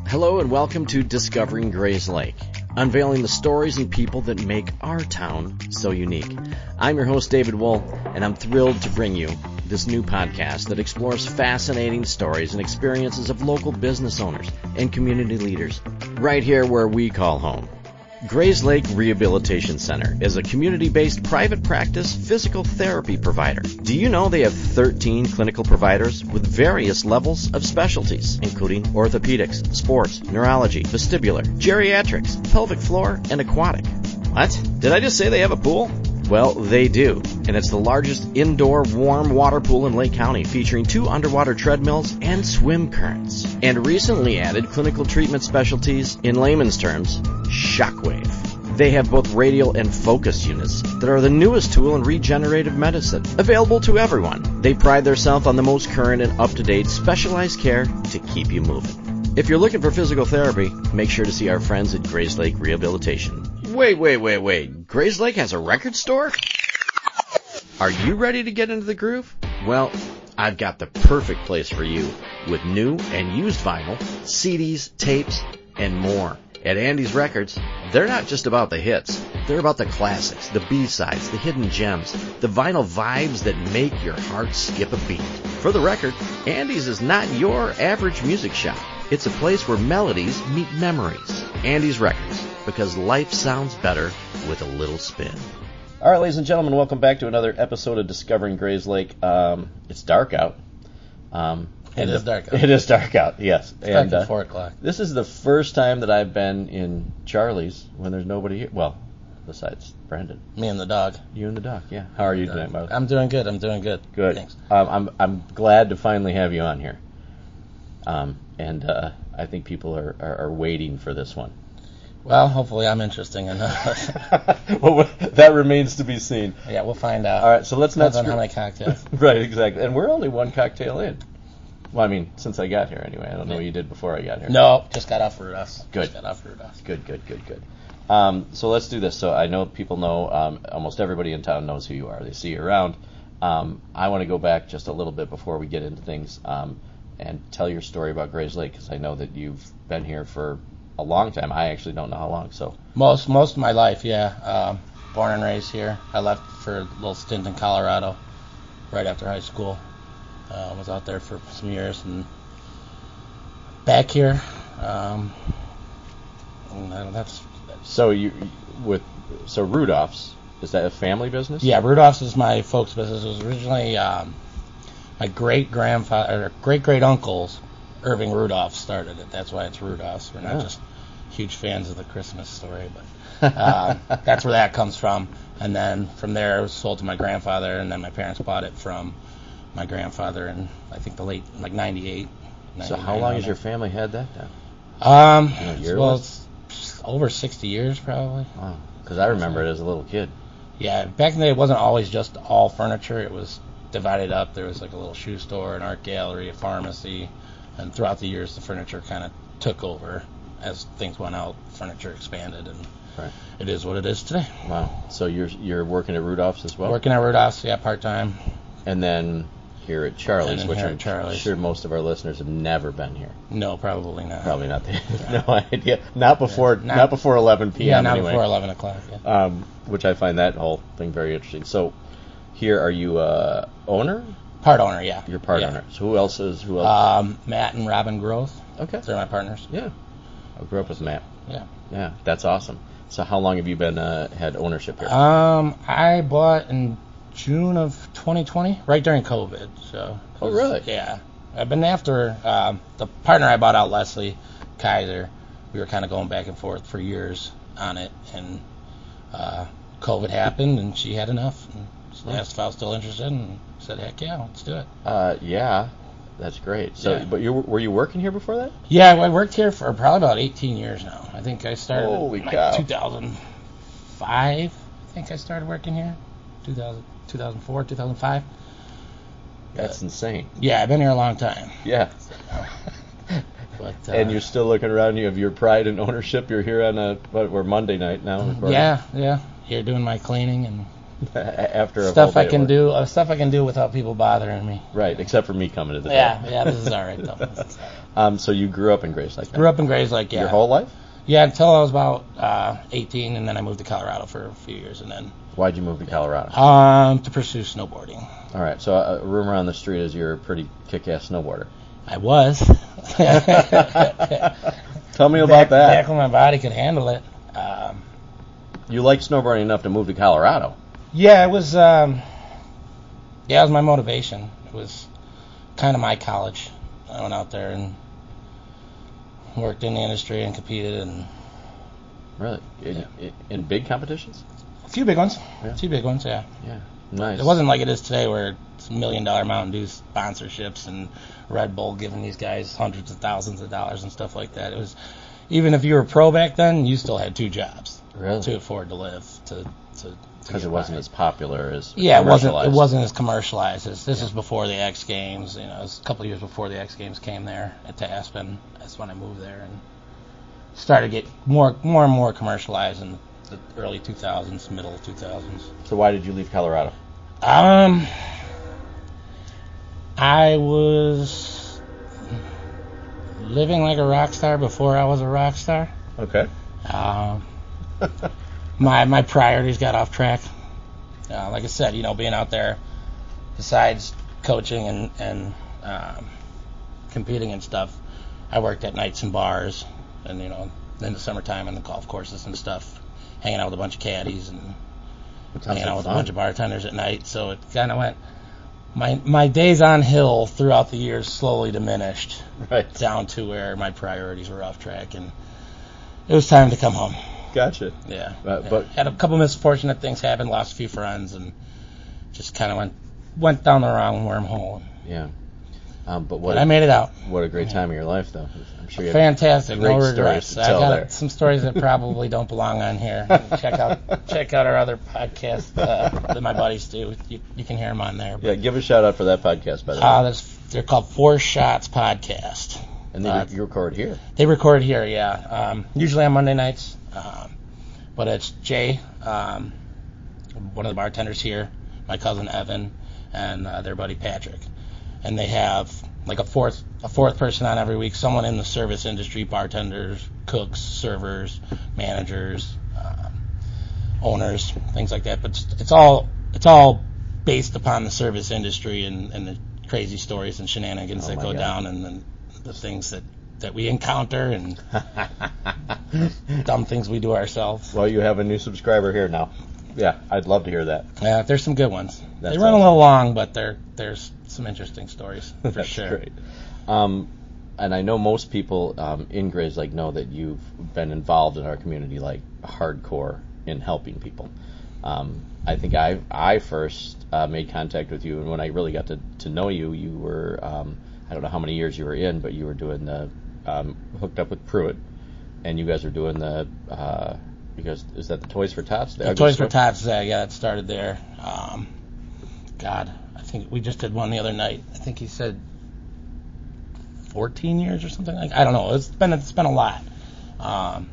Hello and welcome to Discovering Grays Lake, unveiling the stories and people that make our town so unique. I'm your host, David Wool, and I'm thrilled to bring you this new podcast that explores fascinating stories and experiences of local business owners and community leaders, right here where we call home. Grays Lake Rehabilitation Center is a community-based private practice physical therapy provider. Do you know they have 13 clinical providers with various levels of specialties, including orthopedics, sports, neurology, vestibular, geriatrics, pelvic floor, and aquatic? What? Did I just say they have a pool? Well, they do, and it's the largest indoor warm water pool in Lake County, featuring 2 underwater treadmills and swim currents, and recently added clinical treatment specialties, in layman's terms, shockwave. They have both radial and focus units that are the newest tool in regenerative medicine, available to everyone. They pride themselves on the most current and up-to-date specialized care to keep you moving. If you're looking for physical therapy, make sure to see our friends at Grays Lake Rehabilitation. Wait. Grays Lake has a record store? Are you ready to get into the groove? Well, I've got the perfect place for you with new and used vinyl, CDs, tapes, and more. At Andy's Records, they're not just about the hits. They're about the classics, the B-sides, the hidden gems, the vinyl vibes that make your heart skip a beat. For the record, Andy's is not your average music shop. It's a place where melodies meet memories. Andy's Records, because life sounds better with a little spin. All right, ladies and gentlemen, welcome back to another episode of Discovering Grays Lake. It's dark out. It is dark out. It is dark out, yes. It's dark at 4 o'clock. This is the first time that I've been in Charlie's when there's nobody here. Well, besides Brandon. Me and the dog. You and the dog, yeah. How are you tonight, Bob? I'm doing good. Good. Thanks. I'm glad to finally have you on here. I think people are waiting for this one. Well, hopefully I'm interesting enough. Well, that remains to be seen. Yeah, we'll find out. All right, so let's not... Depends on how many cocktails. Right, exactly. And we're only one cocktail in. Well, I mean, since I got here anyway. I don't know what you did before I got here. No, just got off Rudolph's. Good. Good. So let's do this. So I know people know, almost everybody in town knows who you are. They see you around. I want to go back just a little bit before we get into things and tell your story about Grays Lake, because I know that you've been here for a long time. I actually don't know how long. So Most of my life, yeah. Born and raised here. I left for a little stint in Colorado right after high school. Was out there for some years and back here. And that's so Rudolph's, is that a family business? Yeah, Rudolph's is my folks' business. It was originally my great uncle's Irving Rudolph started it. That's why it's Rudolph's. We're not just huge fans of the Christmas story, but that's where that comes from. And then from there, it was sold to my grandfather, and then my parents bought it from my grandfather in, I think, the late, 98. So how long has your family had that now? It's over 60 years, probably. Wow. Because I remember it as a little kid. Yeah, back in the day, it wasn't always just all furniture. It was divided up. There was like a little shoe store, an art gallery, a pharmacy, and throughout the years, the furniture kind of took over. As things went out, furniture expanded, and It is what it is today. Wow. So you're working at Rudolph's as well? Working at Rudolph's, yeah, part-time. And then here at Charlie's, which I'm Charlie's. Sure most of our listeners have never been here. No, probably not. Probably not. No idea. Not before 11 p.m. Yeah, not anyway. before 11 o'clock. Yeah. Which I find that whole thing very interesting. So here, are you owner? Part owner, yeah. You're part owner. So who else? Matt and Robin Groth. Okay. They're my partners. Yeah. I grew up with Matt. Yeah. Yeah, that's awesome. So how long have you been had ownership here? I bought in June of 2020, right during COVID. So. Oh, really? Yeah. I've been after the partner I bought out, Leslie Kaiser. We were kind of going back and forth for years on it, and COVID happened, and she had enough. And she asked if I was still interested, and I said, "Heck yeah, let's do it." Yeah, that's great. So, yeah. But were you working here before that? Yeah, I worked here for probably about 18 years now. I think I started in 2005. I think I started working here. 2004, 2005. That's insane. Yeah, I've been here a long time. Yeah. But, and you're still looking around. You have your pride and ownership. You're here on we're Monday night now. Yeah. Here doing my cleaning and After a stuff whole I day can of do, stuff I can do without people bothering me. Right, except for me coming to the Yeah, this is all right though. So you grew up in Grace Lake? Grew up in Grace Lake, yeah. Your whole life? Yeah, until I was about 18, and then I moved to Colorado for a few years, and then. Why'd you move to Colorado? To pursue snowboarding. All right, so a rumor on the street is you're a pretty kick-ass snowboarder. I was. Tell me about that. Back when my body could handle it. You like snowboarding enough to move to Colorado? Yeah, it was. It was my motivation. It was kind of my college. I went out there and worked in the industry and competed and. Really? In big competitions? A few big ones. Yeah. A few big ones, yeah. Yeah, nice. It wasn't like it is today where it's $1 million Mountain Dew sponsorships and Red Bull giving these guys hundreds of thousands of dollars and stuff like that. It was, even if you were pro back then, you still had 2 jobs to afford to live. Because it wasn't as popular as it wasn't as commercialized as this is before the X Games. You know, it was a couple of years before the X Games came there to Aspen. That's when I moved there and started to get more and more commercialized in the early 2000s, middle 2000s. So why did you leave Colorado? I was living like a rock star before I was a rock star. Okay. My priorities got off track. Like I said, being out there, besides coaching and competing and stuff, I worked at nights and bars, and in the summertime on the golf courses and stuff, hanging out with a bunch of caddies and hanging out with a bunch of bartenders at night. So it kind of went. My days on hill throughout the years slowly diminished, right, down to where my priorities were off track, and it was time to come home. Gotcha. Yeah. But had a couple misfortunate things happen, lost a few friends, and just kind of went down the wrong wormhole. Yeah. But I made it out. What a great time of your life, though. I'm sure you fantastic. Great no regrets. Stories to tell I got there. Some stories that probably don't belong on here. Check out our other podcast that my buddies do. You can hear them on there. Yeah, give a shout out for that podcast, by the way. They're called 4 Shots Podcast. And you record here. They record here, yeah. Usually on Monday nights. But it's Jay, one of the bartenders here, my cousin Evan, and their buddy Patrick. And they have like a fourth person on every week, someone in the service industry, bartenders, cooks, servers, managers, owners, things like that. But it's all based upon the service industry and the crazy stories and shenanigans that go down, and the things that we encounter and dumb things we do ourselves. Well, you have a new subscriber here now. Yeah, I'd love to hear that. Yeah, there's some good ones. That's they run a little long, but there's some interesting stories for That's sure. Great. And I know most people in Grays Lake know that you've been involved in our community like hardcore in helping people. I think I first made contact with you, and when I really got to know you, you were I don't know how many years you were in, but you were doing the hooked up with Pruitt, and you guys are doing the because is that the Toys for Tots? The Toys for Tots, yeah, it started there. God, I think we just did one the other night. I think he said 14 years or something like. I don't know. It's been a lot. But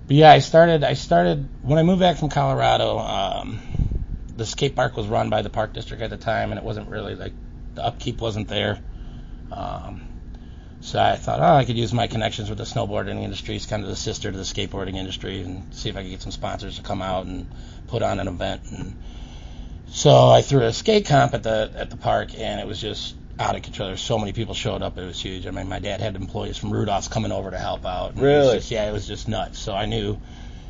yeah, I started when I moved back from Colorado. The skate park was run by the park district at the time, and it wasn't really like the upkeep wasn't there. So I thought, I could use my connections with the snowboarding industry. It's kind of the sister to the skateboarding industry, and see if I could get some sponsors to come out and put on an event. And so I threw a skate comp at the park, and it was just out of control. There so many people showed up, it was huge. I mean, my dad had employees from Rudolph's coming over to help out. And really? It was just nuts. So I knew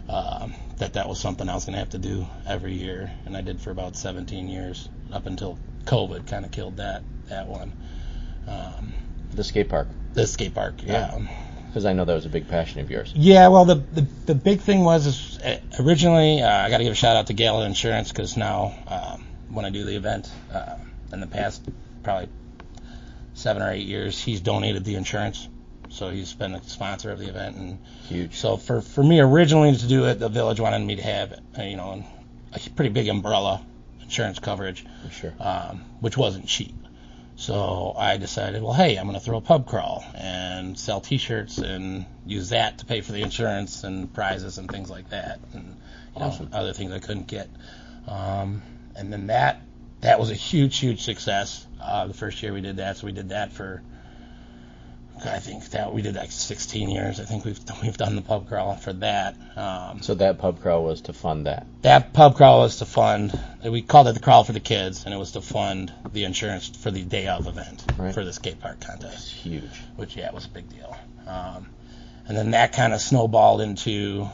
that was something I was going to have to do every year, and I did for about 17 years up until COVID kind of killed that one. The skate park. The skate park, yeah. Because I know that was a big passion of yours. Yeah, well, the big thing was originally I got to give a shout out to Gala Insurance, because now when I do the event in the past probably 7 or 8 years, he's donated the insurance, so he's been a sponsor of the event. And huge. So for me originally to do it, the village wanted me to have a pretty big umbrella insurance coverage, sure, which wasn't cheap. So I decided, well, hey, I'm going to throw a pub crawl and sell T-shirts and use that to pay for the insurance and prizes and things like that, and awesome. Other things I couldn't get. And then that was a huge success. The first year we did that, so we did that for, I think that we did like 16 years. I think we've done the pub crawl for that. So that pub crawl was to fund that. That pub crawl was to fund. We called it the crawl for the kids, and it was to fund the insurance for the day of event for the skate park contest. That's huge. Which was a big deal. And then that kind of snowballed into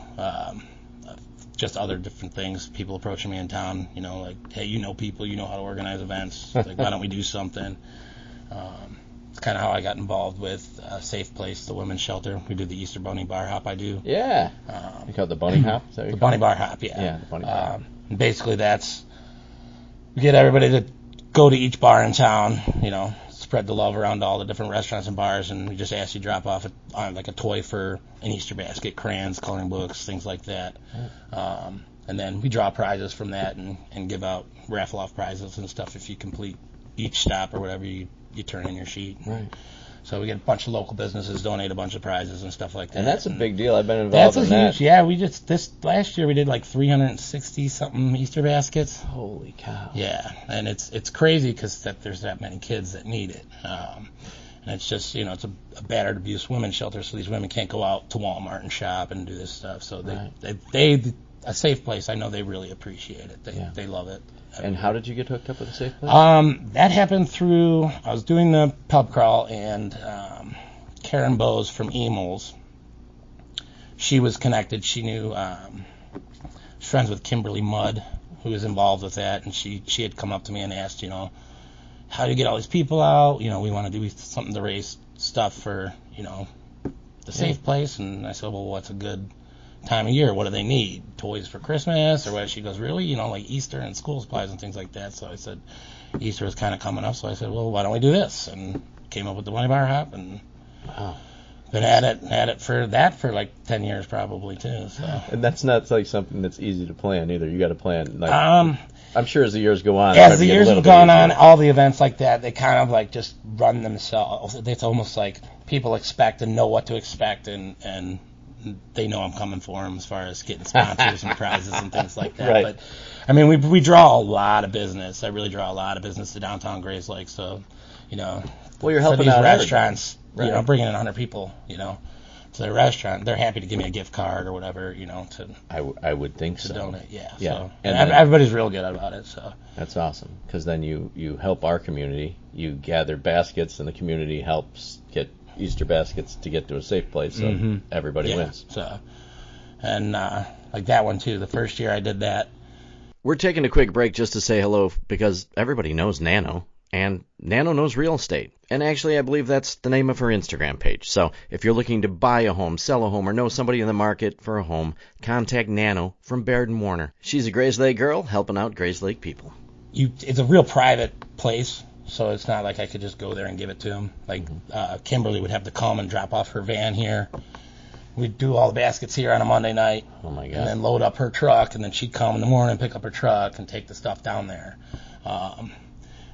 just other different things. People approaching me in town, like, hey, people, you know how to organize events. Like, why don't we do something? It's kind of how I got involved with Safe Place, the women's shelter. We do the Easter Bunny Bar Hop. I do. Yeah. You call it the Bunny Hop? Is that what the Bunny Bar Hop, yeah. Yeah, the Bunny Bar. Basically, we get everybody to go to each bar in town, spread the love around all the different restaurants and bars, and we just ask you to drop off like a toy for an Easter basket, crayons, coloring books, things like that. And then we draw prizes from that and give out raffle off prizes and stuff if you complete each stop or whatever you turn in your sheet. Right. So we get a bunch of local businesses donate a bunch of prizes and stuff like that. And that's a big deal. I've been involved in that. That's a huge, this last year we did like 360 something Easter baskets. Holy cow. Yeah, and it's crazy because there's that many kids that need it. And it's just, it's a battered, abused women's shelter, so these women can't go out to Walmart and shop and do this stuff. So they a Safe Place, I know they really appreciate it. They love it. And how did you get hooked up with a Safe Place? That happened through, I was doing the pub crawl, and Karen Bowes from Emils, she was connected. She knew, she's friends with Kimberly Mudd, who was involved with that, and she had come up to me and asked, how do you get all these people out? We want to do something to raise stuff for, the Safe Place. And I said, well, what's a good time of year? What do they need? Toys for Christmas or what? She goes, really? Like Easter and school supplies and things like that. So I said, Easter was kind of coming up, so I said, well, why don't we do this? And came up with the Bunny Bar Hop, and been at it for like 10 years probably too. So. And that's not like something that's easy to plan either. You got to plan. Like, I'm sure as the years go on. As the years have gone on, all the events like that, they kind of like just run themselves. It's almost like people expect and know what to expect, and they know I'm coming for them as far as getting sponsors and prizes and things like that. Right. But I mean, we draw a lot of business. I really draw a lot of business to downtown Grays Lake. So, well, you're helping for these out restaurants, right. Bringing in 100 people, to their restaurant, they're happy to give me a gift card or whatever, to. I would think to so. donate, yeah. Yeah. So, and everybody's real good about it. So. That's awesome, because then you help our community. You gather baskets, and the community helps get Easter baskets to get to a Safe Place, so everybody wins. So, and like that one too. The first year I did that. We're taking a quick break just to say hello because everybody knows Nano, and Nano knows real estate. And actually, I believe that's the name of her Instagram page. So if you're looking to buy a home, sell a home, or know somebody in the market for a home, contact Nano from Baird & Warner. She's a Grays Lake girl helping out Grays Lake people. It's a real private place. So it's not like I could just go there and give it to them. Like Kimberly would have to come and drop off her van here. We'd do all the baskets here on a Monday night. Oh, my God. And then load up her truck, and then she'd come in the morning, pick up her truck, and take the stuff down there.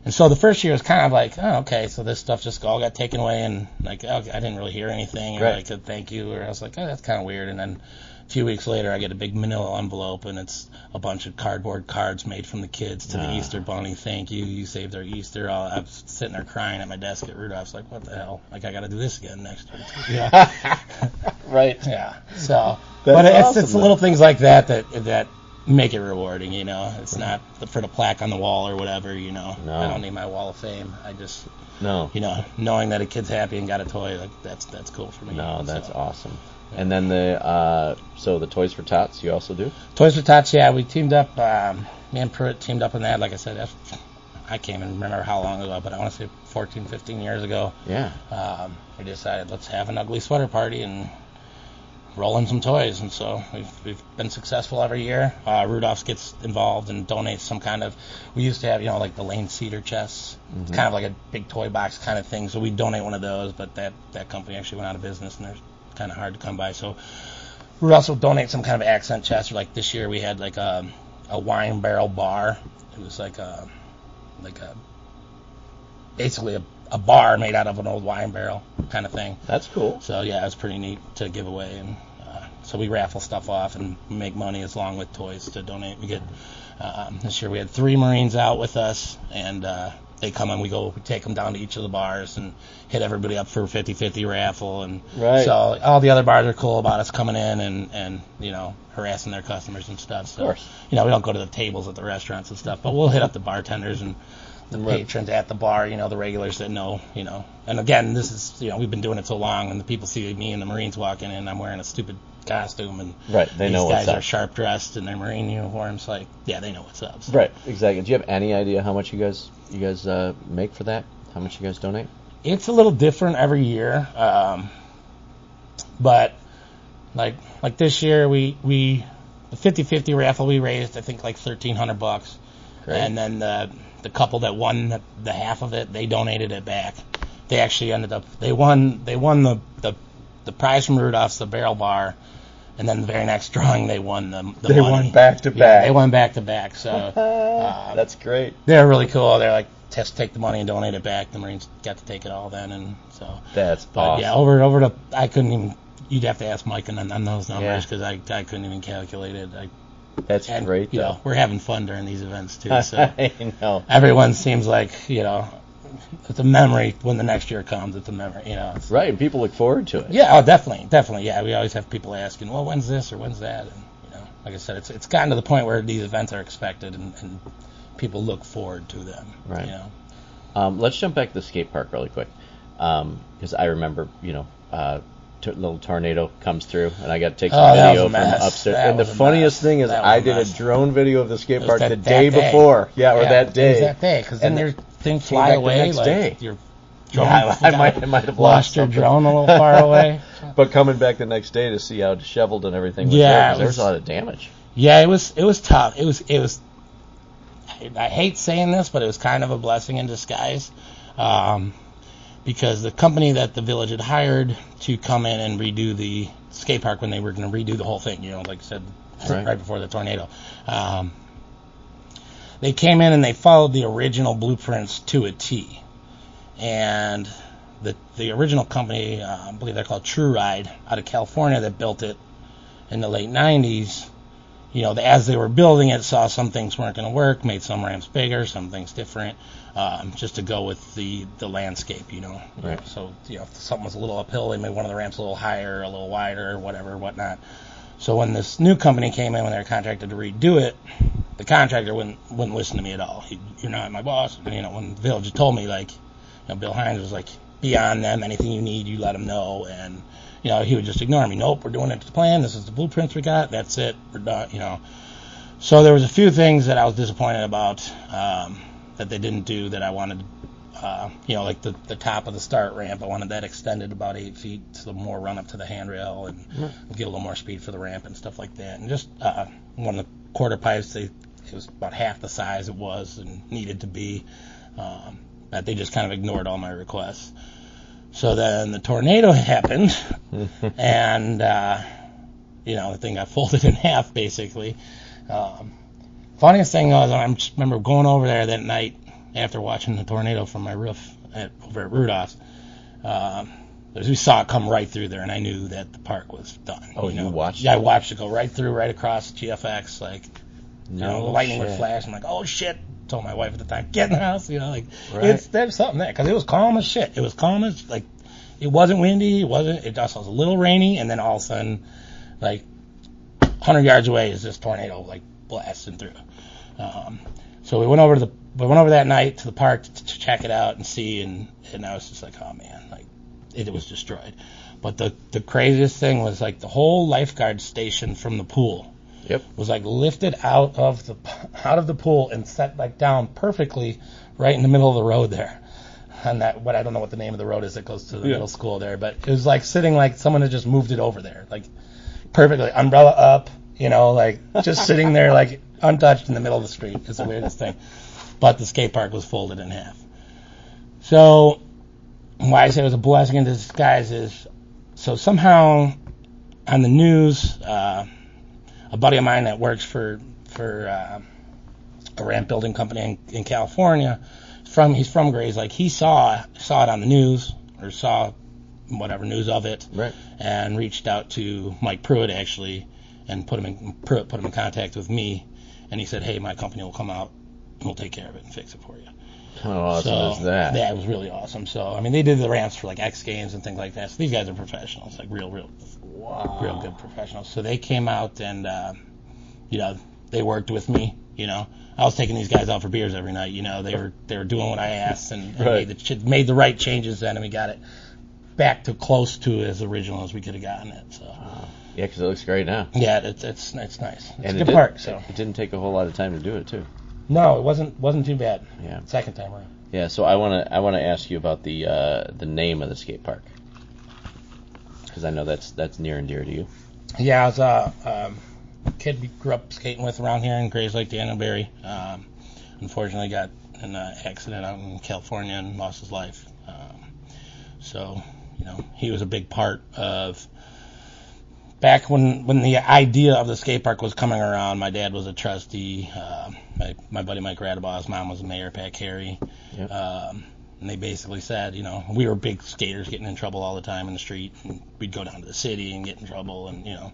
And so the first year was kind of like, oh, okay, so this stuff just all got taken away, and like, okay, I didn't really hear anything, or like a thank you, or I was like, oh, that's kind of weird. And then a few weeks later, I get a big manila envelope, and it's a bunch of cardboard cards made from the kids to the Easter Bunny. Thank you. You saved our Easter. I was sitting there crying at my desk at Rudolph's, like, what the hell? Like, I got to do this again next year. Yeah. Right. Yeah. So, that's but awesome, it's little things like that make it rewarding. It's not for the plaque on the wall or whatever. No. I don't need my wall of fame. I just knowing that a kid's happy and got a toy, like that's cool for me. No, that's awesome. And then the Toys for Tots you also do? Toys for Tots, yeah, we teamed up. Me and Pruitt teamed up on that. Like I said, I can't even remember how long ago, but I want to say 14, 15 years ago. Yeah. We decided let's have an ugly sweater party and roll in some toys, and so we've been successful every year. Rudolph's gets involved and donates some kind of. We used to have like the Lane Cedar chests. Mm-hmm. It's kind of like a big toy box kind of thing. So we donate one of those, but that company actually went out of business, and they're kind of hard to come by. So Rudolph's will donate some kind of accent chest. Like this year we had like a wine barrel bar. It was like a basically a bar made out of an old wine barrel kind of thing. That's cool. So yeah, it was pretty neat to give away, and So we raffle stuff off and make money along with toys to donate. We get this year we had 3 Marines out with us, and they come and we take them down to each of the bars and hit everybody up for a 50-50 raffle. And so all the other bars are cool about us coming in and harassing their customers and stuff. So, of course. we don't go to the tables at the restaurants and stuff, but we'll hit up the bartenders and the patrons at the bar, the regulars that know, And again, this is, we've been doing it so long, and the people see me and the Marines walking in, I'm wearing a stupid costume, and they know what's up. These guys are sharp dressed in their Marine uniforms, they know what's up. So. Right, exactly. Do you have any idea how much you guys make for that? How much you guys donate? It's a little different every year, but like this year the 50-50 raffle we raised I think like $1,300, and then the couple that won the half of it, they donated it back. They actually ended up they won the prize from Rudolph's, the barrel bar, and then the very next drawing they won the they money. Won back to back. They won back to back. So that's great. They're really cool. They're like, just take the money and donate it back. The Marines got to take it all then, and so that's awesome. Yeah, over to I couldn't even. You'd have to ask Mike on those numbers because I couldn't even calculate it. That's great. We're having fun during these events too. So I know. Everyone seems like it's a memory when the next year comes. It's a memory, Right, and people look forward to it. Yeah, definitely. Yeah, we always have people asking, well, when's this or when's that? And like I said, it's gotten to the point where these events are expected and people look forward to them. Right. Let's jump back to the skate park really quick, because I remember, little tornado comes through, and I got to take some video from upstairs. And the funniest thing is, I did a drone video of the skate park the day before. Yeah, or that day. It was that day, because then your thing fly away. The next day. Your drone, I might have lost your drone a little far away. But coming back the next day to see how disheveled and everything was there was a lot of damage. Yeah, it was tough. It was. I hate saying this, but it was kind of a blessing in disguise. Because the company that the village had hired to come in and redo the skate park when they were going to redo the whole thing, like I said, right before the tornado, they came in and they followed the original blueprints to a T. And the original company, I believe they're called True Ride, out of California, that built it in the late 90s, as they were building it, saw some things weren't going to work, made some ramps bigger, some things different, just to go with the landscape, Right. So, if something was a little uphill, they made one of the ramps a little higher, a little wider, or whatnot. So when this new company came in, when they were contracted to redo it, the contractor wouldn't listen to me at all. You're not my boss. When the village told me, Bill Hines was like, beyond them, anything you need, you let them know, and he would just ignore me. Nope, we're doing it to plan. This is the blueprints we got. That's it. We're done. So there was a few things that I was disappointed about that they didn't do that I wanted. Like the top of the start ramp, I wanted that extended about 8 feet, so more run up to the handrail and get a little more speed for the ramp and stuff like that. And just one of the quarter pipes, it was about half the size it was and needed to be. That they just kind of ignored all my requests. So then the tornado happened, and the thing got folded in half, basically. Funniest thing was, I just remember going over there that night after watching the tornado from my roof over at Rudolph's. We saw it come right through there, and I knew that the park was done. Oh, you watched? Yeah, I watched it go right through, right across GFX. The lightning would flash. I'm like, oh shit. Told my wife at the time, get in the house, there's something there, because it was calm as shit. It was calm as, it wasn't windy, it just was a little rainy, and then all of a sudden, 100 yards away is this tornado, blasting through. So we went over that night to the park to check it out and see, and I was just like, oh man, it was destroyed. But the craziest thing was, the whole lifeguard station from the pool. Yep. Was lifted out of the pool and set down perfectly right in the middle of the road there. And I don't know what the name of the road is that goes to the middle school there, but it was sitting someone had just moved it over there, perfectly, umbrella up, just sitting there untouched in the middle of the street. It's the weirdest thing. But the skate park was folded in half. So why I say it was a blessing in disguise is, so somehow on the news, a buddy of mine that works for a ramp building company in California, he's from Grays. He saw it on the news, or saw whatever news of it, Right. and reached out to Mike Pruitt actually, and Pruitt put him in contact with me, and he said, hey, my company will come out and we'll take care of it and fix it for you. How awesome is that? Yeah, it was really awesome. So, I mean, they did the ramps for like X Games and things like that. So these guys are professionals, like real good professionals. So they came out and, they worked with me. I was taking these guys out for beers every night. They were doing what I asked and Right. made the right changes then, and we got it back to close to as original as we could have gotten it. So. Yeah, because it looks great now. Yeah, it's nice. It's And a good park. So it didn't take a whole lot of time to do it too. no, it wasn't too bad. Yeah. Second time around. Yeah. So I wanna ask you about the name of the skate park, because I know that's near and dear to you. Yeah, I was a kid we grew up skating with around here in Grays Lake, Danbury. Unfortunately, got in an accident out in California and lost his life. So he was a big part of. Back when the idea of the skate park was coming around, my dad was a trustee. My buddy Mike Radabaugh's mom was a mayor, Pat Carey. Yep. And they basically said, we were big skaters getting in trouble all the time in the street. And we'd go down to the city and get in trouble. And,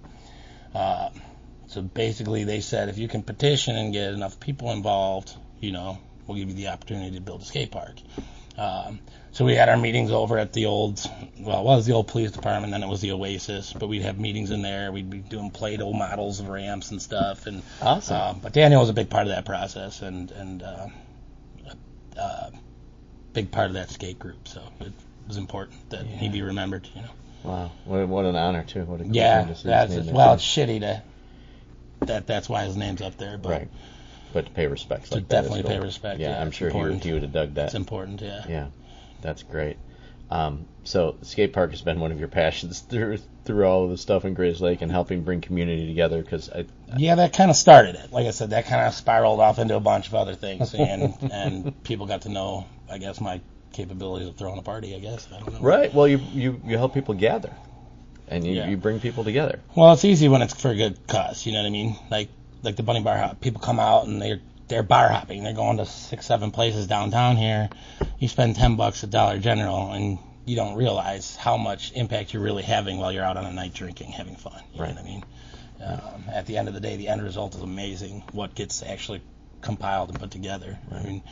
so basically they said, if you can petition and get enough people involved, we'll give you the opportunity to build a skate park. So we had our meetings over at it was the old police department, then it was the Oasis, but we'd have meetings in there. We'd be doing Play-Doh models of ramps and stuff. And Awesome. but Daniel was a big part of that process and big part of that skate group. So it was important that he be remembered. Wow. What an honor too. What a cool Yeah, thing to see his name there. it's shitty that's why his name's up there. But Right. But to pay respects to like that. definitely is cool. pay respect. Yeah, I'm sure he would have dug that. It's important. Yeah. Yeah, that's great. So the skate park has been one of your passions through all of the stuff in Grays Lake and helping bring community together. Because that kind of started it. Like I said, that kind of spiraled off into a bunch of other things, and people got to know, I guess, my capabilities of throwing a party. I guess I don't know. Right. Well, you help people gather, and you bring people together. Well, it's easy when it's for a good cause. You know what I mean? Like the Bunny Bar Hop. People come out and they're bar hopping. They're going to 6-7 places downtown here. You spend $10 at Dollar General, and you don't realize how much impact you're really having while you're out on a night drinking, having fun. You know what I mean? At the end of the day, the end result is amazing. What gets actually compiled and put together. Right. I mean,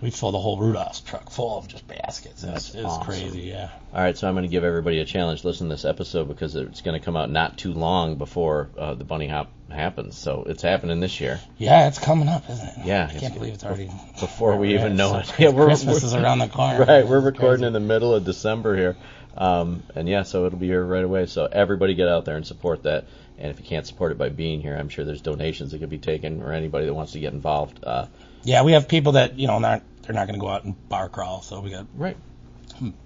we filled the whole Rudolph's truck full of just baskets. It's awesome. Crazy, yeah. All right, so I'm going to give everybody a challenge. Listen to this episode because it's going to come out not too long before the Bunny Hop happens. So it's happening this year. Yeah, it's coming up, isn't it? Yeah. I can't believe it's already before we even know it. Yeah, Christmas is around the corner. Right, we're recording in the middle of December here. So it'll be here right away. So everybody get out there and support that. And if you can't support it by being here, I'm sure there's donations that could be taken, or anybody that wants to get involved. Yeah, we have people that, they're not going to go out and bar crawl, so we got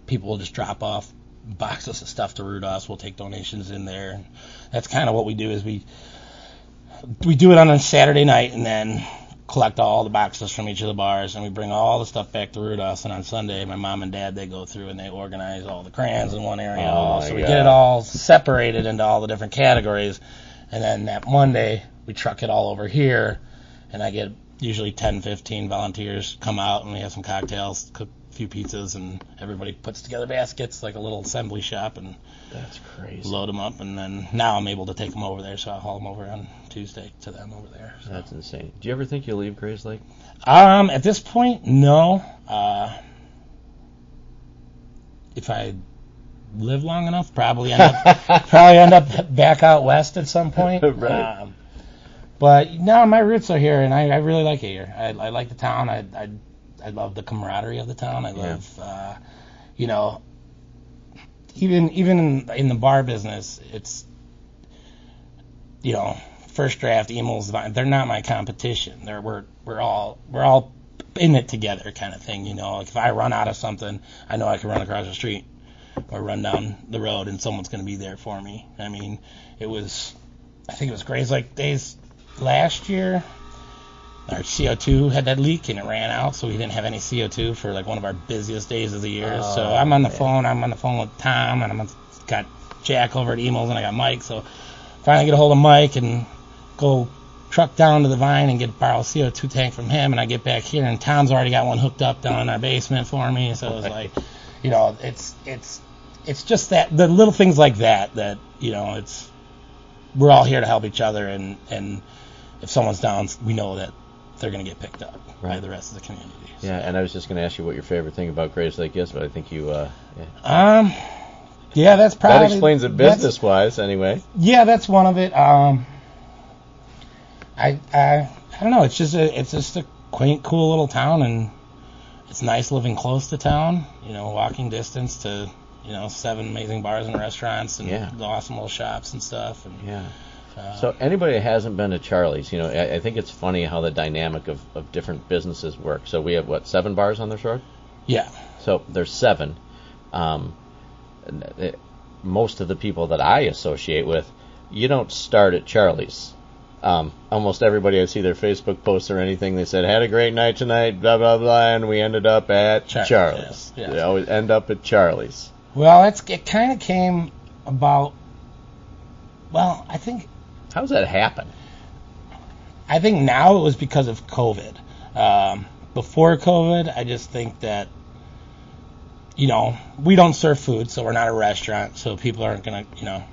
people will just drop off boxes of stuff to Rudolph's. We'll take donations in there. And that's kind of what we do is we do it on a Saturday night and then collect all the boxes from each of the bars, and we bring all the stuff back to Rudolph's. And on Sunday, my mom and dad, they go through and they organize all the crayons in one area. So we get it all separated into all the different categories. And then that Monday, we truck it all over here, and I get usually 10, 15 volunteers come out, and we have some cocktails, cook a few pizzas, and everybody puts together baskets like a little assembly shop, and that's crazy. Load them up, and then now I'm able to take them over there, so I'll haul them over on Tuesday to them over there. So. That's insane. Do you ever think you'll leave Grays Lake? At this point, no. If I live long enough, probably end up back out west at some point. Right. But no, my roots are here, and I really like it here. I like the town. I love the camaraderie of the town. I love, even in the bar business, it's, First Draft, Emils, they're not my competition. We're all in it together, kind of thing. Like if I run out of something, I know I can run across the street or run down the road, and someone's going to be there for me. I mean, I think it was Grays Lake days last year. Our CO2 had that leak and it ran out, so we didn't have any CO2 for like one of our busiest days of the year. So I'm on the phone with Tom, and got Jack over at Emils, and I got Mike. So finally get a hold of Mike and go truck down to the Vine and borrow a CO2 tank from him, and I get back here, and Tom's already got one hooked up down in our basement for me. So it was like, it's it's just that the little things like that, it's we're all here to help each other, and if someone's down, we know that they're going to get picked up by the rest of the community. So. Yeah, and I was just going to ask you what your favorite thing about Grays Lake is, but I think you. Yeah, that's probably that explains it business-wise, anyway. Yeah, that's one of it. I don't know. It's just a quaint, cool little town, and it's nice living close to town. Walking distance to 7 amazing bars and restaurants and the awesome little shops and stuff. And, so anybody that hasn't been to Charlie's, I think it's funny how the dynamic of different businesses work. So we have 7 bars on this road? Yeah. So there's 7. Most of the people that I associate with, you don't start at Charlie's. Almost everybody I see their Facebook posts or anything, they said, had a great night tonight, blah, blah, blah, and we ended up at Charlie's. Yeah. They always end up at Charlie's. Well, it kind of came about, I think... How does that happen? I think now it was because of COVID. Before COVID, I just think that, we don't serve food, so we're not a restaurant, so people aren't going to,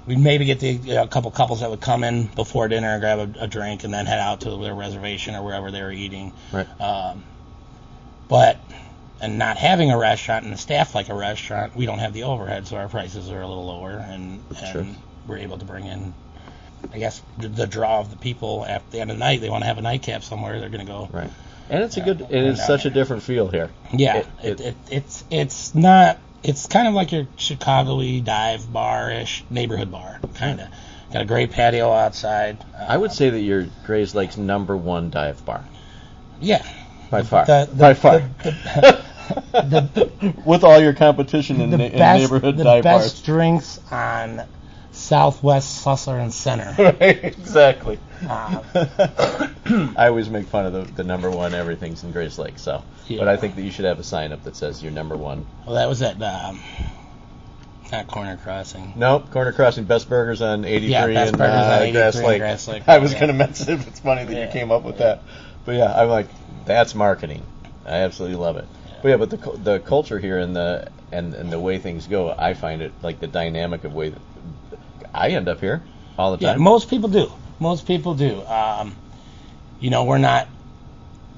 we'd maybe get a couple couples that would come in before dinner and grab a drink and then head out to their reservation or wherever they were eating. Right. And not having a restaurant and the staff like a restaurant, we don't have the overhead, so our prices are a little lower, and we're able to bring in, I guess, the draw of the people at the end of the night. They want to have a nightcap somewhere, they're going to go. Right. And it is such a different feel here. Yeah, it's not. It's kind of like your Chicago-y dive bar-ish neighborhood bar, kind of. Got a great patio outside. I would say that you're Grays Lake's #1 dive bar. Yeah. By far. By far. With all your competition in neighborhood dive bars. The best drinks on Southwest Susser and Center. Right, exactly. I always make fun of the #1 everything's in Grays Lake, so. Yeah. But I think that you should have a sign up that says you're #1. Well, that was at not Corner Crossing. Nope, Corner Crossing. Best Burgers on 83 and Grass Lake. I was going to mention it. It's funny that you came up with that. But yeah, I'm like, that's marketing. I absolutely love it. Yeah. But the culture here and the way things go, I find it like the dynamic of way that I end up here all the time. Yeah, most people do. We're not.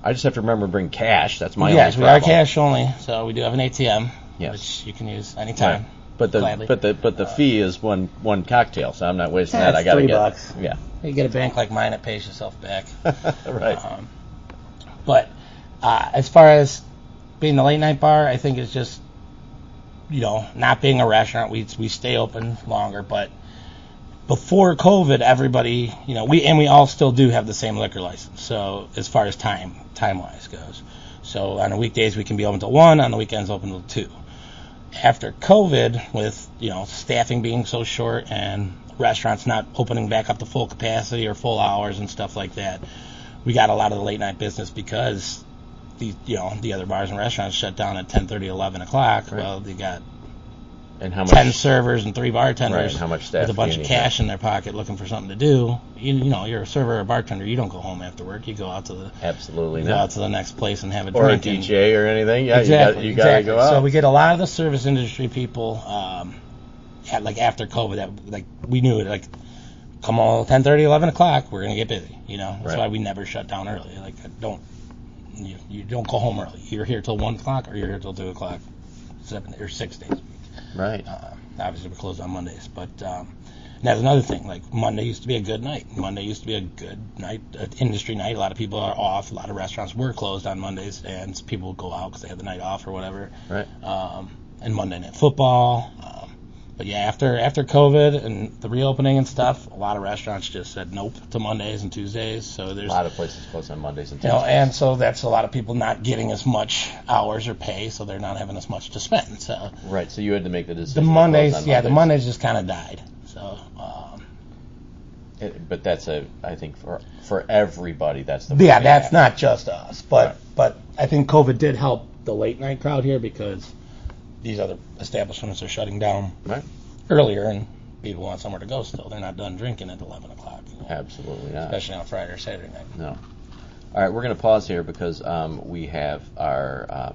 I just have to remember to bring cash. That's my only problem. Yes, we are cash only, so we do have an ATM, yes, which you can use anytime. Right. But the fee is one cocktail, so I'm not wasting that. I got to get $3. Yeah. You get a bank like mine, it pays yourself back. Right. But as far as being the late night bar, I think it's just not being a restaurant. We stay open longer, but before COVID, everybody, we all still do have the same liquor license. So as far as time-wise goes. So on the weekdays, we can be open till 1, on the weekends, open till 2. After COVID, with, staffing being so short and restaurants not opening back up to full capacity or full hours and stuff like that, we got a lot of the late night business because the other bars and restaurants shut down at 10:30, 11 o'clock. Right. Well, they got 10 servers and 3 bartenders, right, and how much staff with a bunch of cash in their pocket looking for something to do. You're a server or a bartender. You don't go home after work. You go out to the next place and have a drink. Or a DJ or anything. Yeah, exactly, you got to go out. So we get a lot of the service industry people after COVID that we knew it, like, come on 10:30, 11 o'clock, we're going to get busy. That's why we never shut down early. Like, you don't go home early. You're here till 1 o'clock or you're here till 2 o'clock, 7 or 6 days. Right. Obviously, we're closed on Mondays, but that's another thing. Like, Monday used to be a good night. Monday used to be a good night, industry night. A lot of people are off. A lot of restaurants were closed on Mondays, and people would go out because they had the night off or whatever. Right. And Monday Night Football. But yeah, after COVID and the reopening and stuff, a lot of restaurants just said nope to Mondays and Tuesdays. So there's a lot of places closed on Mondays and Tuesdays. And so that's a lot of people not getting as much hours or pay, so they're not having as much to spend. So right. So you had to make the decision. The Mondays. The Mondays just kind of died. So. But that's I think for everybody that's the. Yeah, that's not just us, but I think COVID did help the late night crowd here because these other establishments are shutting down earlier, and people want somewhere to go still. They're not done drinking at 11 o'clock. Absolutely not. Especially on Friday or Saturday night. No. All right, we're going to pause here because we have our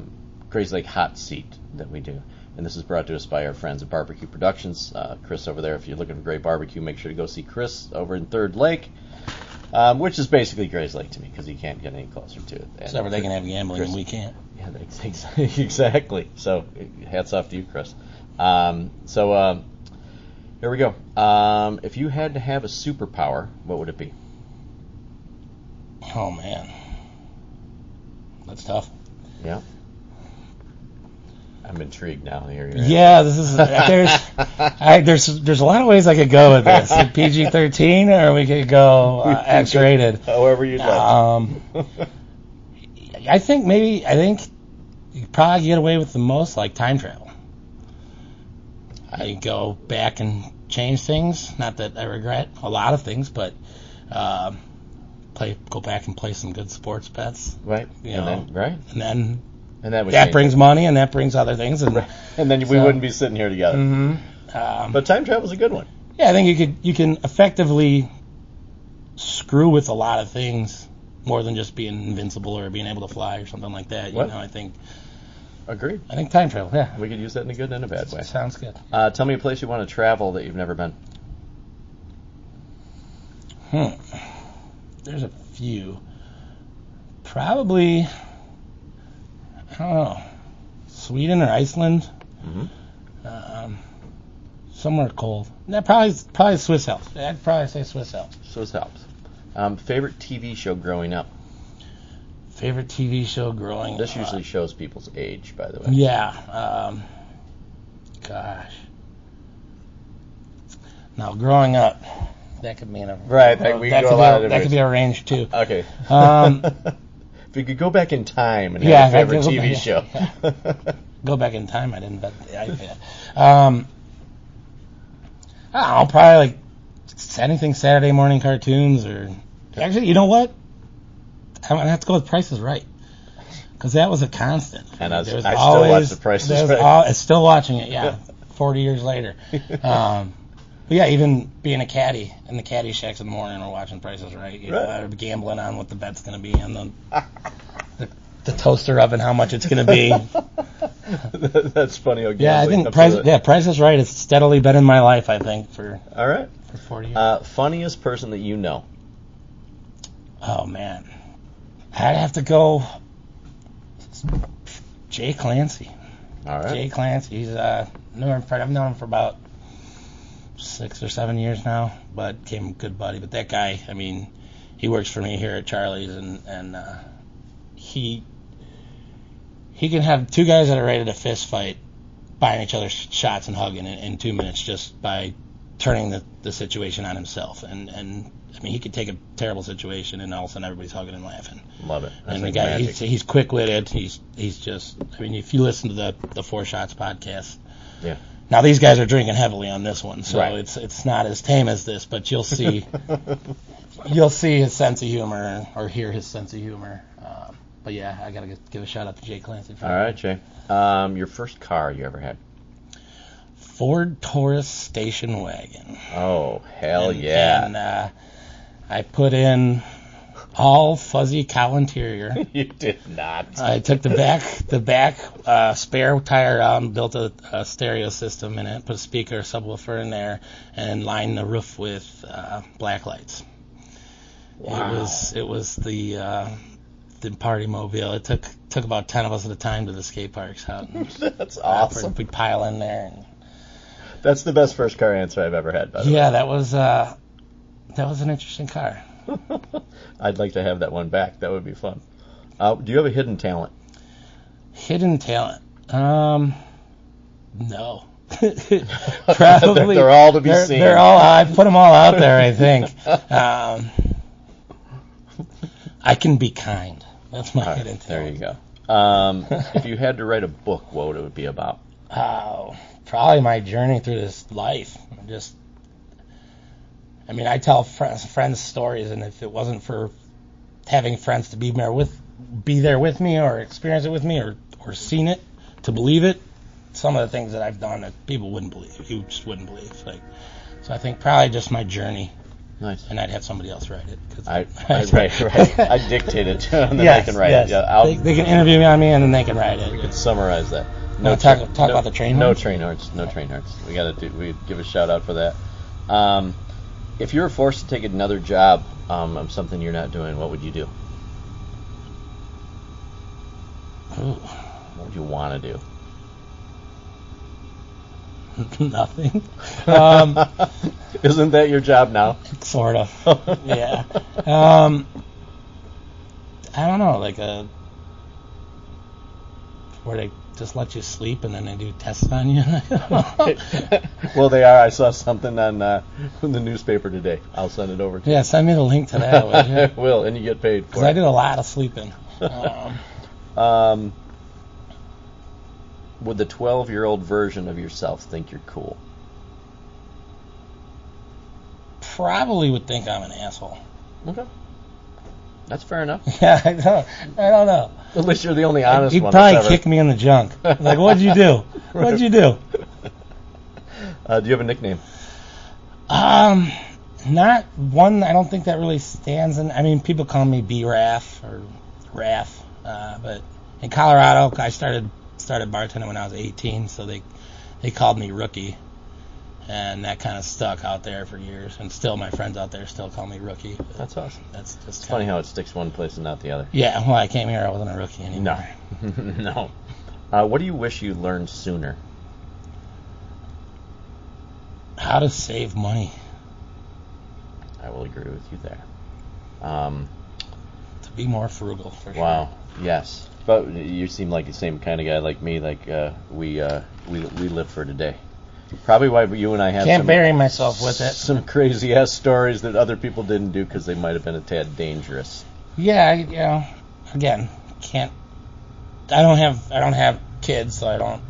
Grays Lake hot seat that we do. And this is brought to us by our friends at Barbecue Productions. Chris over there, if you're looking for great barbecue, make sure to go see Chris over in Third Lake, which is basically Gray's Lake to me because you can't get any closer to it. Except for they can have gambling and we can't. Yeah, exactly. So hats off to you, Chris. Here we go. If you had to have a superpower, what would it be? Oh, man. That's tough. Yeah. I'm intrigued now. Here. Yeah, this is there's a lot of ways I could go with this. PG-13, or we could go X-rated. However you'd like. I think you could probably get away with the most, like time travel. I go back and change things. Not that I regret a lot of things, but go back and play some good sports bets. Right. And that brings money, and that brings other things, and then we wouldn't be sitting here together. Mm-hmm. But time travel's a good one. Yeah, I think you can effectively screw with a lot of things more than just being invincible or being able to fly or something like that. I think. Agreed. I think time travel. Yeah. We could use that in a good and a bad way. Sounds good. Tell me a place you want to travel that you've never been. There's a few. Probably. I don't know, Sweden or Iceland, somewhere cold. That probably Swiss helps. I'd probably say Swiss helps. Swiss helps. Favorite TV show growing up? Favorite TV show growing up? This usually shows people's age, by the way. Yeah. Gosh. Now, growing up, that could mean that could be a range too. Okay. If you could go back in time and have a favorite TV show. Go back in time, I didn't bet the iPad. I don't know, probably like anything Saturday morning cartoons or... Actually, you know what? I'm going to have to go with Price is Right. Because that was a constant. And I still watch The Price is Right. Still watching it, yeah, 40 years later. But yeah, even being a caddy in the caddy shacks in the morning or watching Price is Right. You know, or gambling on what the bet's going to be and the toaster oven, how much it's going to be. That's funny. Yeah, I think Price is Right has steadily been in my life, I think, for 40 years. Funniest person that you know? Oh, man. I'd have to go Jay Clancy. All right. Jay Clancy. I've known him for about 6 or 7 years now, but became a good buddy. But that guy, I mean, he works for me here at Charlie's, and he can have two guys that are ready to fist fight, buying each other shots and hugging in 2 minutes just by turning the situation on himself. And I mean, he could take a terrible situation, and all of a sudden everybody's hugging and laughing. Love it. And the guy, he's quick-witted. He's just, I mean, if you listen to the Four Shots podcast, yeah. Now these guys are drinking heavily on this one, so it's not as tame as this, but you'll see his sense of humor or hear his sense of humor. But yeah, I gotta give a shout out to Jay Clancy. All right, Jay. Your first car you ever had? Ford Taurus station wagon. Oh, hell yeah! And I put in all fuzzy cowl interior. You did not. I took the back spare tire out and built a stereo system in it, put a speaker, subwoofer in there, and lined the roof with black lights. Wow. It was the party mobile. It took about 10 of us at a time to the skate parks out. That's awesome. We'd pile in there. That's the best first car answer I've ever had, by the way. Yeah, that was an interesting car. I'd like to have that one back. That would be fun. Do you have a hidden talent? Hidden talent? No. Probably. They're all to be seen. I put them all out there, I think. I can be kind. That's my hidden talent. There you go. If you had to write a book, what would it be about? Probably my journey through this life. I tell friends stories, and if it wasn't for having friends to be there with me or experience it with me or seen it to believe it, some of the things that I've done that people wouldn't believe. You just wouldn't believe. So I think probably just my journey. Nice. And I'd have somebody else write it. Right. I dictate it to them, and then they can write it. Yeah, they can interview me on me, and then they can write it. We can summarize that. No, talk about the train No horns? train horns. No train horns. We give a shout out for that. If you were forced to take another job of something you're not doing, what would you do? Ooh. What would you want to do? Nothing. Isn't that your job now? Sort of. Yeah. I don't know, like where they just let you sleep and then they do tests on you. Well, they are. I saw something on the newspaper today. I'll send it over to you. Yeah, send me the link to that, would you? I will, and you get paid for Because it. I did a lot of sleeping. Would the 12-year-old version of yourself think you're cool? Probably would think I'm an asshole. Okay. That's fair enough. Yeah, I don't know. At least you're the only honest He'd one. probably kick me in the junk. Like, what'd you do? What'd you do? Do you have a nickname? Not one. I don't think that really stands. I mean, people call me B-Raff or Raff, but in Colorado, I started bartending when I was 18, so they called me Rookie, and that kind of stuck out there for years. And still, my friends out there still call me Rookie. That's awesome. That's just It's funny how it sticks one place and not the other. Yeah, well, I came here, I wasn't a rookie anymore. No. What do you wish you learned sooner? How to save money. I will agree with you there. To be more frugal, for sure. Wow. Yes. But you seem like the same kind of guy like me. Like we live for today. Probably why you and I have Can't bury myself with it. Some crazy ass stories that other people didn't do because they might have been a tad dangerous. Yeah, again, can't. I don't have kids, so I don't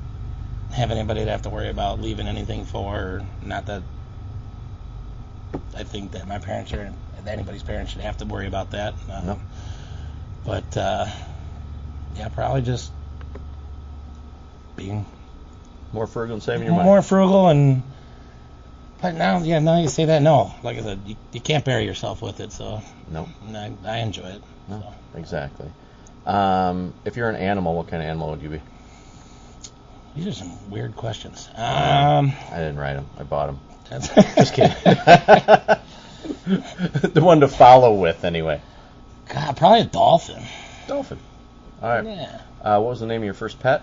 have anybody to have to worry about leaving anything for. Or not that I think that my parents or anybody's parents should have to worry about that. No. But yeah, probably just being More frugal and saving your money. more frugal But now you say that, no. Like I said, you can't bury yourself with it, so No. I enjoy it. No, So. exactly. If you're an animal, what kind of animal would you be? These are some weird questions. I didn't write them. I bought them. That's Just kidding. The one to follow with, anyway. God, probably a dolphin. Dolphin. All right. Yeah. What was the name of your first pet?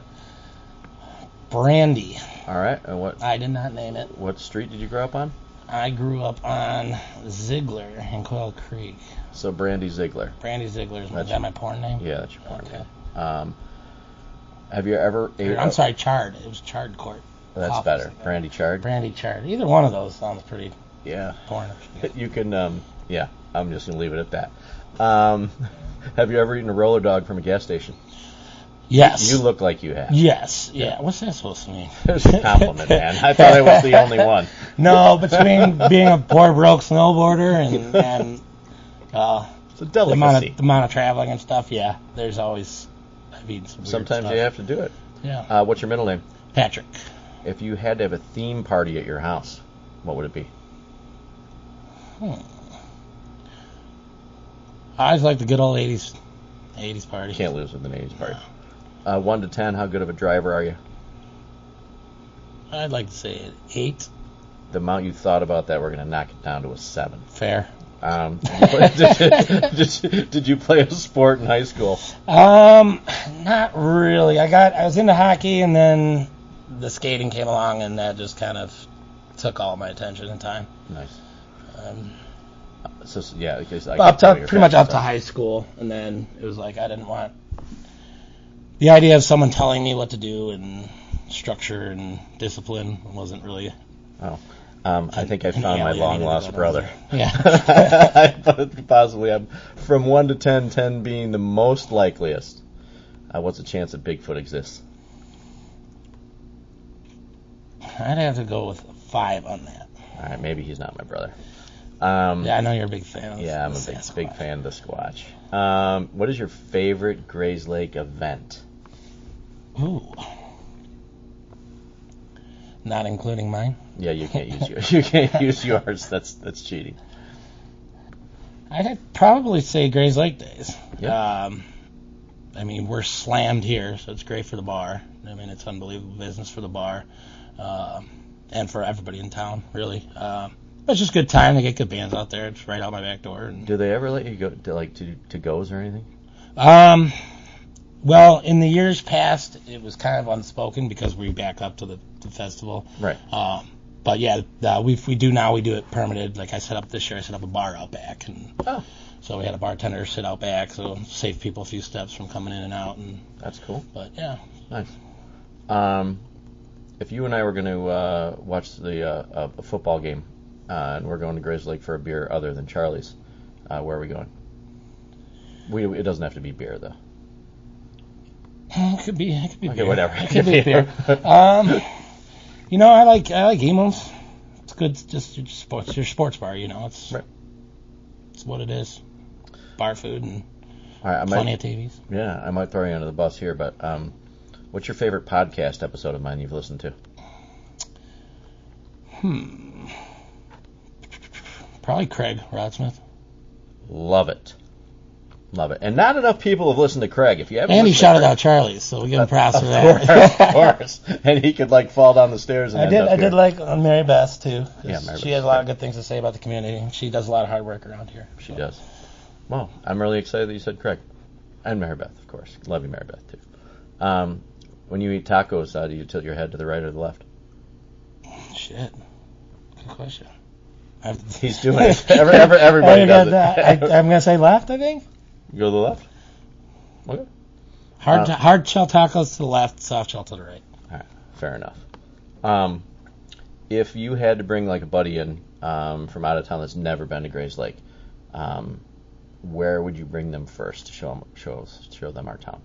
Brandy. All right. And I did not name it. what street did you grow up on? I grew up on Ziegler in Coil Creek. So Brandy Ziegler. Brandy Ziegler is That's that my porn name? Yeah, that's your porn Okay. name. Have you ever ate? I'm sorry, Chard. It was Chard Court. That's Coffee better. cigar. Brandy Chard. Brandy Chard. Either one of those sounds pretty Yeah. pornish. You can. Yeah. I'm just gonna leave it at that. Have you ever eaten a roller dog from a gas station? Yes. You look like you have. Yes. Yeah. What's that supposed to mean? It was a compliment, man. I thought I was the only one. No, between being a poor broke snowboarder and It's a delicacy. the amount of traveling and stuff, yeah, there's always I've eaten some weird Sometimes stuff. you have to do it. Yeah. What's your middle name? Patrick. If you had to have a theme party at your house, what would it be? I always like the good old 80s party. Can't lose with an 80s party. 1 to 10, how good of a driver are you? I'd like to say an 8. The amount you thought about that, we're going to knock it down to a 7. Fair. Did you play a sport in high school? Not really. I was into hockey, and then the skating came along, and that just kind of took all my attention and time. Nice. Because Pretty much up to high school, and then it was like I didn't want the idea of someone telling me what to do, and structure and discipline wasn't really. Oh. I think I found my long-lost brother. Yeah. Possibly. From 1 to 10, 10 being the most likeliest. What's the chance that Bigfoot exists? I'd have to go with 5 on that. All right, maybe he's not my brother. Yeah, I know you're a big fan of Yeah, I'm a big fan of the Squatch. What is your favorite Grays Lake event? Ooh. Not including mine? Yeah, you can't use yours. You can't use yours. That's cheating. I'd probably say Grays Lake Days. Yep. I mean, we're slammed here, so it's great for the bar. I mean, it's unbelievable business for the bar, and for everybody in town, really. It's just a good time. They get good bands out there. It's right out my back door. And, do they ever let you go to goes or anything? Well, in the years past, it was kind of unspoken because we back up to the festival. Right. But yeah, we do it permitted. Like I set up this year, I set up a bar out back, and so we had a bartender sit out back, so save people a few steps from coming in and out. And that's cool. But yeah, nice. If you and I were going to watch a football game, and we're going to Grays Lake for a beer other than Charlie's, where are we going? It doesn't have to be beer though. It could be okay, beer. Whatever. It could be beer. I like Emos. It's good. It's just your sports bar. It's right. It's what it is. Bar food and right, plenty of TVs. Yeah, I might throw you under the bus here, but what's your favorite podcast episode of mine you've listened to? Probably Craig Rodsmith. Love it. And not enough people have listened to Craig. If you haven't, and he shouted out Charlie's, so we give him props for that. Of course. And he could fall down the stairs. And I did like Mary Beth too. Yeah, she has a lot of good things to say about the community. She does a lot of hard work around here. She does. Well, I'm really excited that you said Craig. And Mary Beth, of course. Love you, Mary Beth, too. When you eat tacos, do you tilt your head to the right or the left? Shit. Good question. He's doing it. Everybody does it. I'm going to say left, I think. You go to the left? Okay. Hard shell tacos to the left, soft shell to the right. All right. Fair enough. If you had to bring a buddy in from out of town that's never been to Grays Lake, where would you bring them first to show them our town?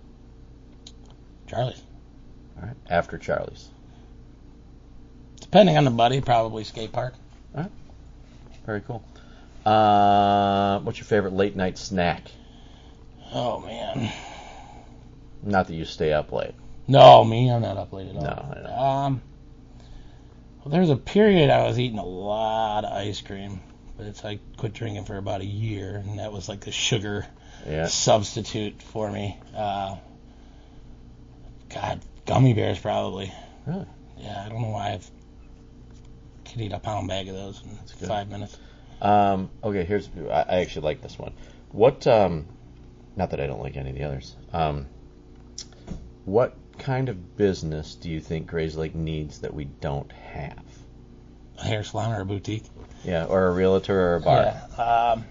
Charlie's. All right. After Charlie's. Depending on the buddy, probably skate park. All right. Very cool. What's your favorite late night snack? Oh, man. Not that you stay up late. No, I'm not up late at all. No, I know. Well, there was a period I was eating a lot of ice cream, but I quit drinking for about a year, and that was like a sugar substitute for me. Gummy bears probably. Really? Yeah, I don't know why I could eat a pound bag of those in 5 minutes. Okay, I actually like this one. What, not that I don't like any of the others, what kind of business do you think Grays Lake needs that we don't have? A hair salon or a boutique? Yeah, or a realtor or a bar. Yeah.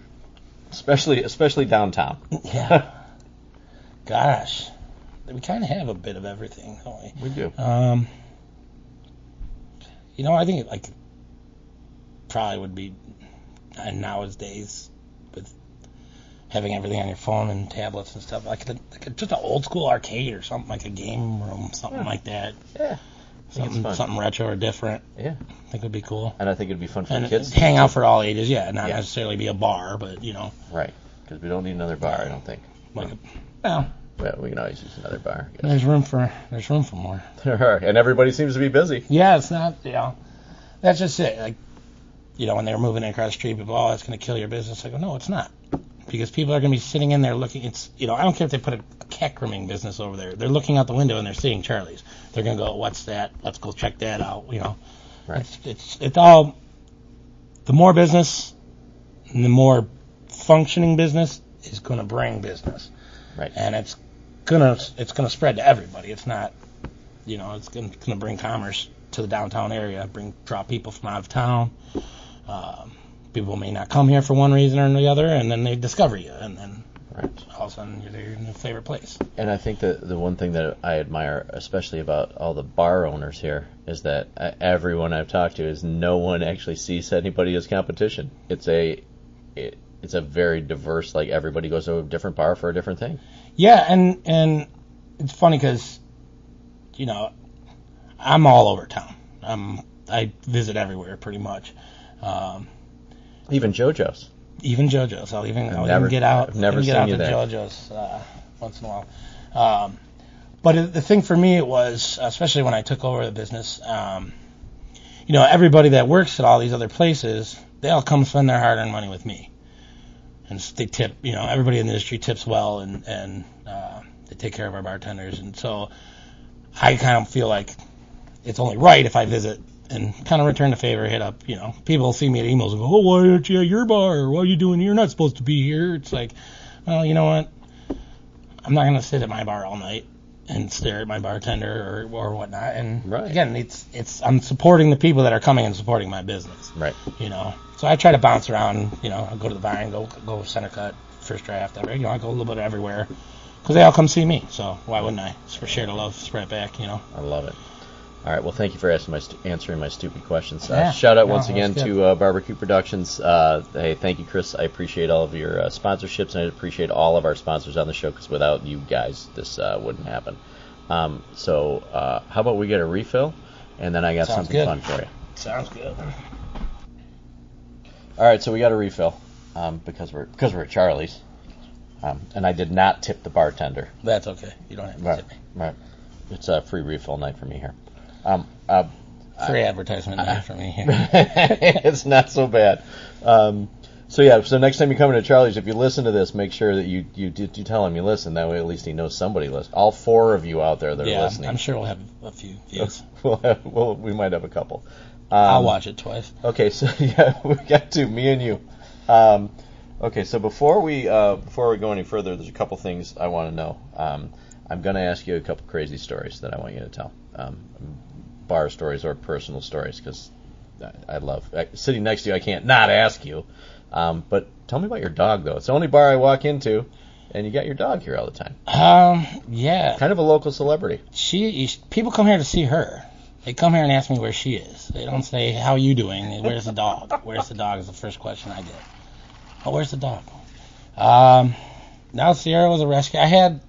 Especially downtown. Yeah. Gosh. We kind of have a bit of everything, don't we? We do. I think it probably would be nowadays with having everything on your phone and tablets and stuff, just an old school arcade or something, like a game room, something like that. Yeah. Something retro or different. Yeah. I think would be cool. And I think it'd be fun for kids. Hang out for all ages, not necessarily be a bar, but Right. Because we don't need another bar, I don't think. Well, we can always use another bar. There's room for more. And everybody seems to be busy. Yeah, it's not. That's just it. When they were moving in across the street, people, that's going to kill your business. I go, no, it's not, because people are going to be sitting in there looking. It's I don't care if they put a cat grooming business over there. They're looking out the window and they're seeing Charlie's. They're going to go, what's that? Let's go check that out. Right. It's all, the more business, and the more functioning business is going to bring business. Right. And it's gonna spread to everybody. It's not, it's gonna bring commerce to the downtown area, draw people from out of town. People may not come here for one reason or the other, and then they discover you, and then all of a sudden you're in their favorite place. And I think that the one thing that I admire, especially about all the bar owners here, is that everyone I've talked to is no one actually sees anybody as competition. It's a very diverse, everybody goes to a different bar for a different thing. Yeah, and it's funny because, I'm all over town. I visit everywhere pretty much. Even JoJo's. I'll even get out. I've never seen seen you to there. JoJo's once in a while. But the thing for me, it was, especially when I took over the business, everybody that works at all these other places, they all come spend their hard-earned money with me. And they tip, everybody in the industry tips well, and They take care of our bartenders, and so I kind of feel like it's only right if I visit and kind of return the favor, hit up, people see me at emails and go, oh, why aren't you at your bar? Or what are you doing here? You're not supposed to be here. It's like, well, you know what? I'm not going to sit at my bar all night and stare at my bartender or whatnot. And again, it's I'm supporting the people that are coming and supporting my business. Right. So I try to bounce around, I'll go to the Vine, go center cut, first draft, I go a little bit everywhere because they all come see me. So why wouldn't I? It's for share the love, spread it back, I love it. All right, well, thank you for answering my stupid questions. Shout out once again to Barbecue Productions. Hey, thank you, Chris. I appreciate all of your sponsorships, and I appreciate all of our sponsors on the show, because without you guys, this wouldn't happen. So how about we get a refill, and then I got something fun for you. Sounds good. All right, so we got a refill because we're at Charlie's, and I did not tip the bartender. That's okay. You don't have to tip me. Right. It's a free refill night for me here. Free advertisement night for me here. It's not so bad. So next time you come into Charlie's, if you listen to this, make sure that you tell him you listen. That way, at least he knows somebody listens. All 4 of you out there that are listening. I'm sure we'll have a few views. We might have a couple. I'll watch it twice. Okay, so we got 2, me and you. Okay, so before we go any further, there's a couple things I want to know. I'm going to ask you a couple crazy stories that I want you to tell. Bar stories or personal stories, because I love sitting next to you. I can't not ask you. But tell me about your dog, though. It's the only bar I walk into, and you got your dog here all the time. Yeah. Kind of a local celebrity. People come here to see her. They come here and ask me where she is. They don't say, how are you doing? Where's the dog? Where's the dog is the first question I get. Oh, where's the dog? Now Sierra was a rescue. I had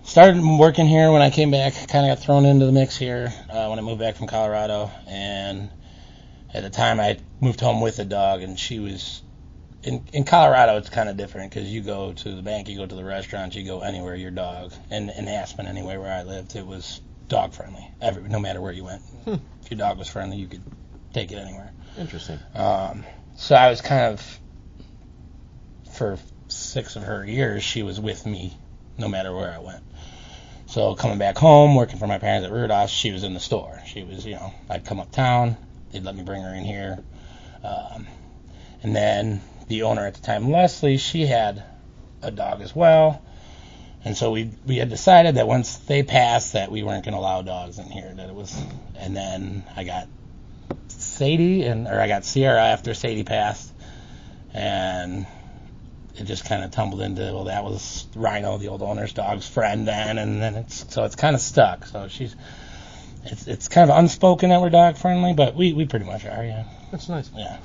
started working here when I came back, kind of got thrown into the mix here when I moved back from Colorado, and at the time I moved home with a dog, and she was in Colorado. It's kind of different because you go to the bank, you go to the restaurant, you go anywhere your dog, and in Aspen anywhere where I lived, it was dog friendly. No matter where you went, if your dog was friendly, you could take it anywhere. Interesting. So I was kind of, for 6 of her years, she was with me no matter where I went. So coming back home, working for my parents at Rudolph's, she was in the store. She was, I'd come uptown, they'd let me bring her in here. And then the owner at the time, Leslie, she had a dog as well. And so we had decided that once they passed that we weren't going to allow dogs in here. And then I got Sierra after Sadie passed. And it just kind of tumbled into, well, that was Rhino, the old owner's dog's friend then, and then it's kind of stuck. So it's kind of unspoken that we're dog friendly, but we pretty much are, yeah. That's nice. Yeah.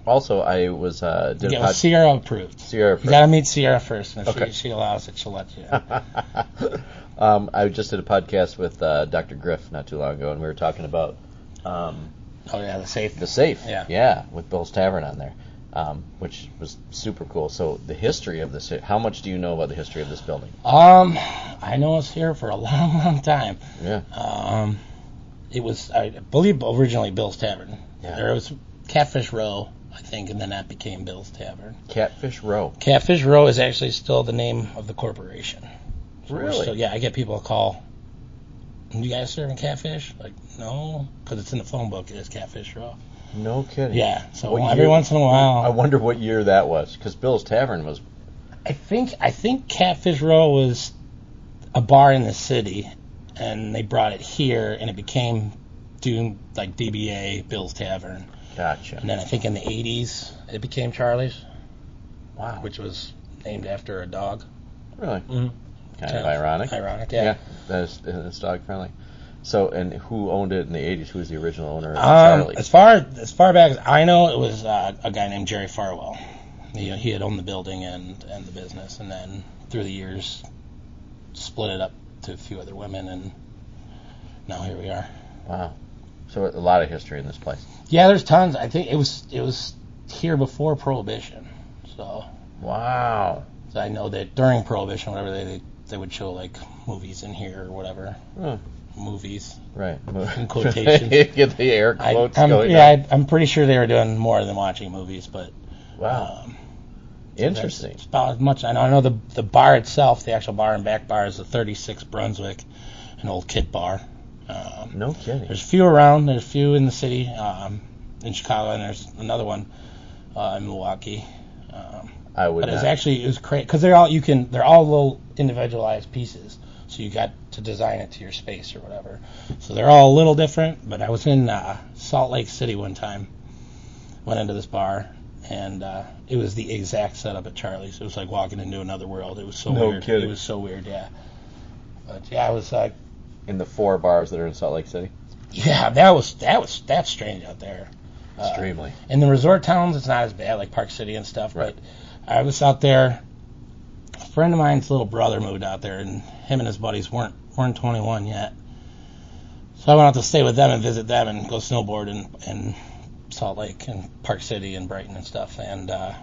Also, I was Sierra approved. Sierra approved. You got to meet Sierra first, and if okay. she allows it, she'll let you. I just did a podcast with Dr. Griff not too long ago, and we were talking about the safe. The safe. Yeah, with Bill's Tavern on there. Which was super cool. So the history of this, how much do you know about the history of this building? I know it's here for a long, long time. Yeah. It was, I believe, originally Bill's Tavern. Yeah. There was Catfish Row, I think, and then that became Bill's Tavern. Catfish Row. Catfish Row is actually still the name of the corporation. So really? I get people call, you guys serving catfish? Like, no, because it's in the phone book. It is Catfish Row. No kidding. Yeah, so every once in a while. I wonder what year that was, because Bill's Tavern was. I think Catfish Row was a bar in the city, and they brought it here, and it became doing like DBA, Bill's Tavern. Gotcha. And then I think in the 80s it became Charlie's. Wow. Which was named after a dog. Really? Mm-hmm. Kind of ironic. Ironic, yeah. That's dog friendly. So, and who owned it in the 80s? Who was the original owner of Charlie's? As far back as I know, it was a guy named Jerry Farwell. He had owned the building and the business, and then through the years split it up to a few other women, and now here we are. Wow. So a lot of history in this place. Yeah, there's tons. I think it was here before Prohibition. So. Wow. So I know that during Prohibition, whatever they would show like movies in here or whatever. Oh. Movies. Right. In quotations. Get the air quotes going. Yeah, I'm pretty sure they were doing more than watching movies, but. Wow. Interesting. That's about as much I know. I know the bar itself, the actual bar and back bar, is a 36 Brunswick, an old kit bar. No kidding. There's a few around. There's a few in the city, in Chicago, and there's another one in Milwaukee. I would. But not. it was great because they're all little individualized pieces. So you got to design it to your space or whatever. So they're all a little different. But I was in Salt Lake City one time. Went into this bar, and it was the exact setup at Charlie's. It was like walking into another world. It was so weird. Kidding. It was so weird, yeah. But yeah, I was like, in the 4 bars that are in Salt Lake City. yeah, that's strange out there. Extremely. In the resort towns, it's not as bad, like Park City and stuff. Right. But I was out there. A friend of mine's little brother moved out there, and him and his buddies weren't 21 yet. So I went out to stay with them and visit them and go snowboard in Salt Lake and Park City and Brighton and stuff. And so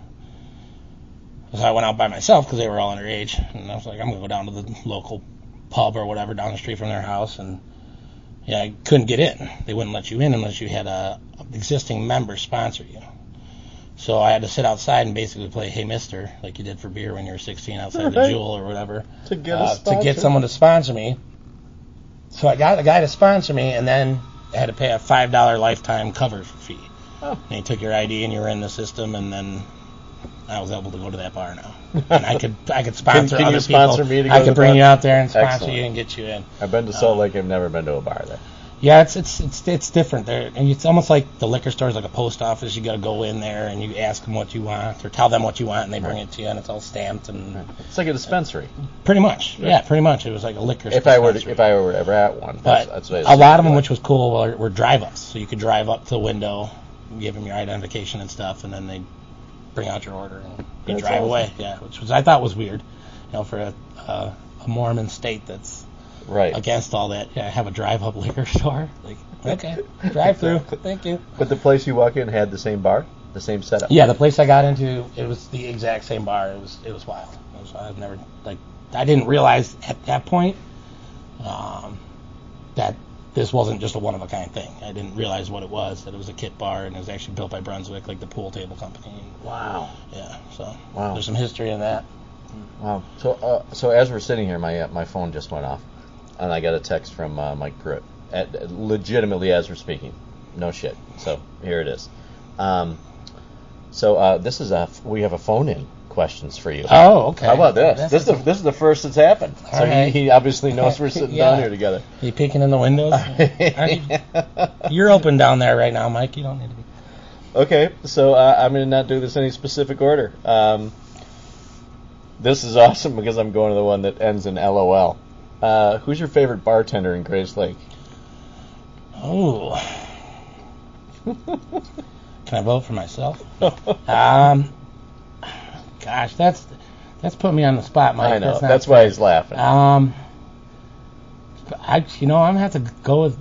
I went out by myself because they were all underage. And I was like, I'm going to go down to the local pub or whatever down the street from their house. And yeah, I couldn't get in. They wouldn't let you in unless you had a existing member sponsor you. So I had to sit outside and basically play Hey Mister, like you did for beer when you were 16 outside the Jewel or whatever, to get someone to sponsor me. So I got a guy to sponsor me, and then I had to pay a $5 lifetime cover fee. Oh. And he took your ID and you were in the system, and then I was able to go to that bar now. And I could sponsor Can other you sponsor people. me to go I to could the bring bar? you out there and sponsor Excellent. you and get you in. I've been to Salt Lake. I've never been to a bar there. Yeah, it's different there, and it's almost like the liquor store is like a post office. You got to go in there and you ask them what you want, or tell them what you want, and they bring it to you, and it's all stamped and It's like a dispensary. pretty much, yeah, pretty much. It was like a liquor. If I were dispensary. ever at one, But that's what a lot of them, which was cool, were drive-ups. So you could drive up to the window, give them your identification and stuff, and then they'd bring out your order and you That's drive awesome. away. Yeah, which I thought was weird, for a Mormon state that's right. against all that. Yeah, have a drive-up liquor store. Like, okay, drive-through. Thank you. But the place you walk in had the same bar, the same setup. Yeah, the place I got into, it was the exact same bar. It was wild. I've never I didn't realize at that point that this wasn't just a one-of-a-kind thing. I didn't realize what it was, that it was a kit bar, and it was actually built by Brunswick, like the pool table company. Wow. Yeah, so Wow. there's some history in that. Wow. So as we're sitting here, my phone just went off, and I got a text from Mike Pruitt, legitimately as we're speaking. No shit. So here it is. This is we have a phone-in questions for you. Oh, okay. How about this? This is the first that's happened. So right. he obviously knows we're sitting Yeah. down here together. Are you peeking in the windows? You're open down there right now, Mike. You don't need to be. Okay, so I'm going to not do this in any specific order. This is awesome because I'm going to the one that ends in LOL. Who's your favorite bartender in Grays Lake? Oh. Can I vote for myself? Gosh, that's putting me on the spot, Mike. I know. not That's why he's laughing. I'm gonna have to go with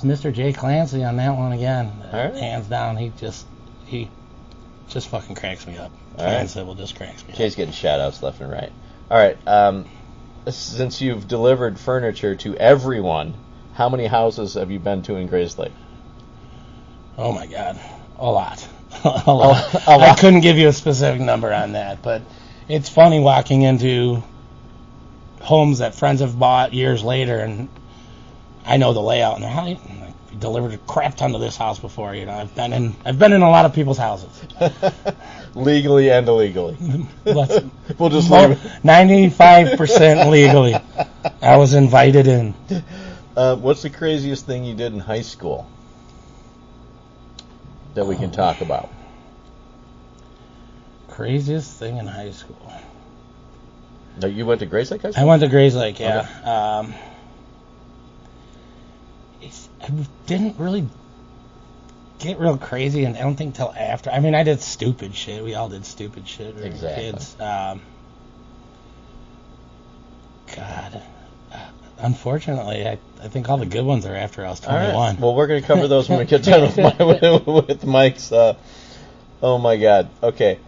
Mr. Jay Clancy on that one again. All right. Hands down, he just fucking cracks me up. All right. Clancy will just cracks me Jay's up. getting shout-outs left and right. All right. Since you've delivered furniture to everyone, how many houses have you been to in Grays Lake? Oh my God, a lot. A lot. A lot. I couldn't give you a specific number on that, but it's funny walking into homes that friends have bought years later, and I know the layout, and they're like, "You delivered a crap ton to this house before." I've been in a lot of people's houses, Legally and illegally. We'll just leave it. 95% legally. I was invited in. What's the craziest thing you did in high school that we can talk about? Craziest thing in high school. No, you went to Grays Lake High School? I went to Grays Lake, yeah. Okay. I didn't really get real crazy, and I don't think till after. I mean, I did stupid shit. We all did stupid shit. We were Exactly. kids. God. Unfortunately, I think all the good ones are after I was 21. All right. Well, we're going to cover those when we get done with Mike's. Oh my God. Okay.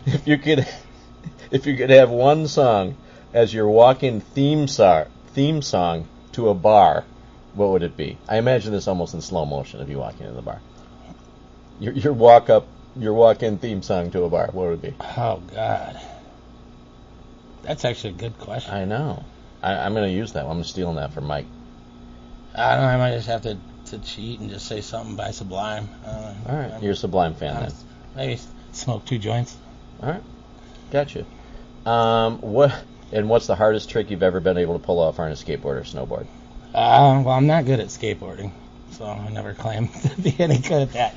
If you could have one song as your walk-in theme song to a bar, what would it be? I imagine this almost in slow motion if you walk into the bar. Your walk up your walk-in theme song to a bar, what would it be? Oh, God. That's actually a good question. I know. I'm going to use that one. I'm stealing that from Mike. I don't know. I might just have to cheat and just say something by Sublime. All right. You're a Sublime fan then. Maybe smoke 2 joints. All right. Gotcha. What's the hardest trick you've ever been able to pull off on a skateboard or snowboard? Well, I'm not good at skateboarding, so I never claim to be any good at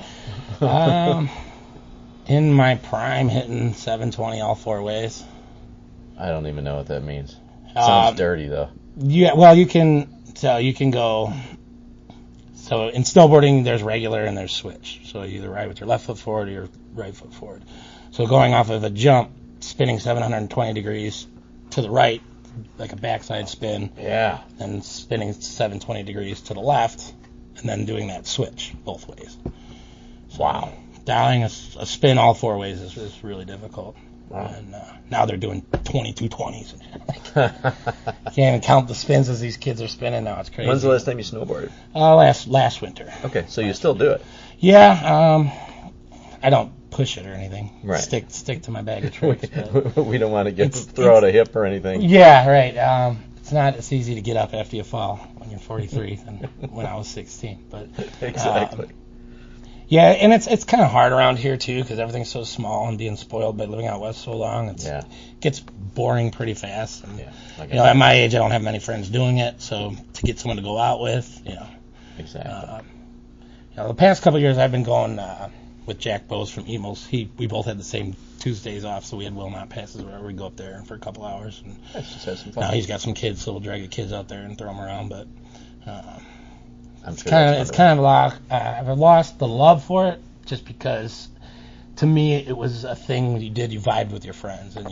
that. In my prime, hitting 720 all 4 ways. I don't even know what that means. Sounds dirty though. Yeah, well, you can go. So in snowboarding, there's regular and there's switch. So you either ride with your left foot forward or your right foot forward. So going off of a jump, spinning 720 degrees to the right, like a backside spin. Yeah. And spinning 720 degrees to the left, and then doing that switch both ways. So wow. Dialing a spin all 4 ways is really difficult. Wow. And now they're doing 2220s. Can't even count the spins as these kids are spinning now. It's crazy. When's the last time you snowboarded? Last winter. Okay, so you still do it? Yeah. I don't push it or anything. Right. Stick to my bag of tricks. We don't want to throw out a hip or anything. Yeah, right. It's not as easy to get up after you fall when you're 43 than when I was 16. But exactly. Yeah, and it's kind of hard around here too because everything's so small and being spoiled by living out west so long. It gets boring pretty fast. And, at my age, I don't have many friends doing it, so to get someone to go out with, Exactly. The past couple of years, I've been going with Jack Bose from Emos. We both had the same Tuesdays off, so we had Wilmot passes where we go up there for a couple hours. And just have some fun. now he's got some kids, so we'll drag the kids out there and throw them around. But I'm it's sure kind of I've lost the love for it just because to me it was a thing you did. You vibed with your friends and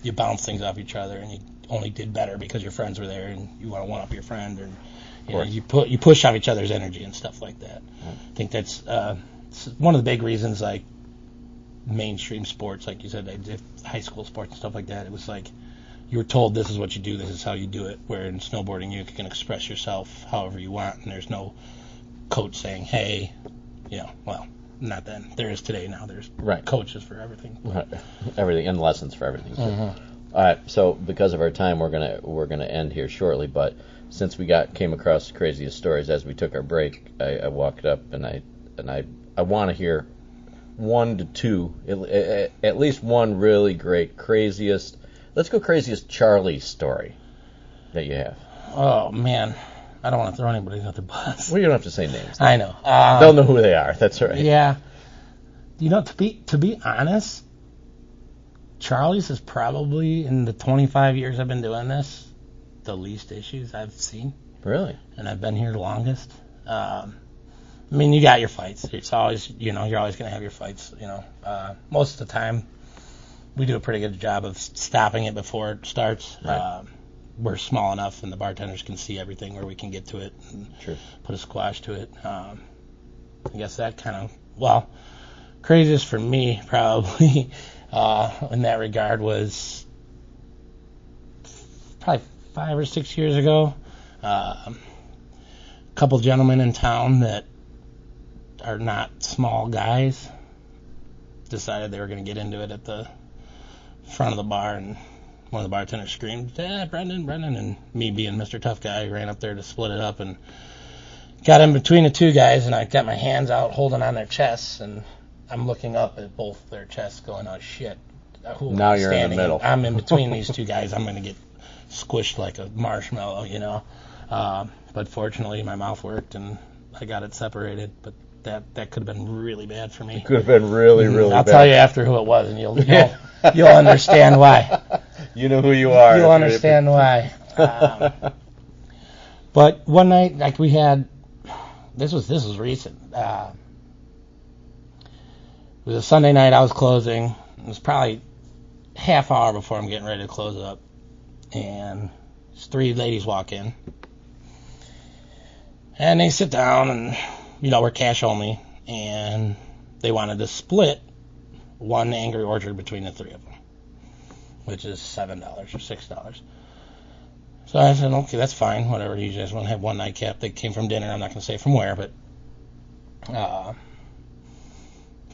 you bounced things off each other, and you only did better because your friends were there and you want to one up your friend, or you push off each other's energy and stuff like that. I think that's one of the big reasons, like mainstream sports, like you said, high school sports and stuff like that. It was like you were told this is what you do, this is how you do it. Where in snowboarding you can express yourself however you want, and there's no coach saying, hey, well, not then. There is today now. There's coaches for everything. Right. Everything, and lessons for everything. Mm-hmm. All right. So because of our time, we're gonna end here shortly. But since we came across the craziest stories as we took our break, I walked up and I want to hear 1 to 2, at least one really great craziest. Let's go craziest Charlie story that you have. Oh man, I don't want to throw anybody under the bus. Well, you don't have to say names. I know. They'll know who they are. That's all right. Yeah. To be honest, Charlie's is probably, in the 25 years I've been doing this, the least issues I've seen. Really? And I've been here the longest. You got your fights. It's always, you're always going to have your fights. Most of the time, we do a pretty good job of stopping it before it starts. Right. We're small enough, and the bartenders can see everything where we can get to it and put a squash to it. I guess that kind of, craziest for me probably in that regard was probably 5 or 6 years ago. A couple gentlemen in town that are not small guys decided they were going to get into it at the front of the bar, and one of the bartenders screamed, Brendan, and me being Mr. Tough Guy ran up there to split it up and got in between the two guys, and I got my hands out holding on their chests, and I'm looking up at both their chests going, oh shit. Now you're in the middle. I'm in between these two guys. I'm going to get squished like a marshmallow, But fortunately my mouth worked and I got it separated, but that could have been really bad for me. It could have been really, really bad. I'll tell you after who it was, and you'll understand why. You know who you are. You'll understand why. But one night, like we had, this was recent. It was a Sunday night. I was closing. It was probably half hour before I'm getting ready to close up, and 3 ladies walk in, and they sit down, and we're cash only, and they wanted to split one Angry Orchard between the 3 of them, which is $7 or $6. So I said, okay, that's fine, whatever. You guys want to have one nightcap. They came from dinner. I'm not going to say from where, but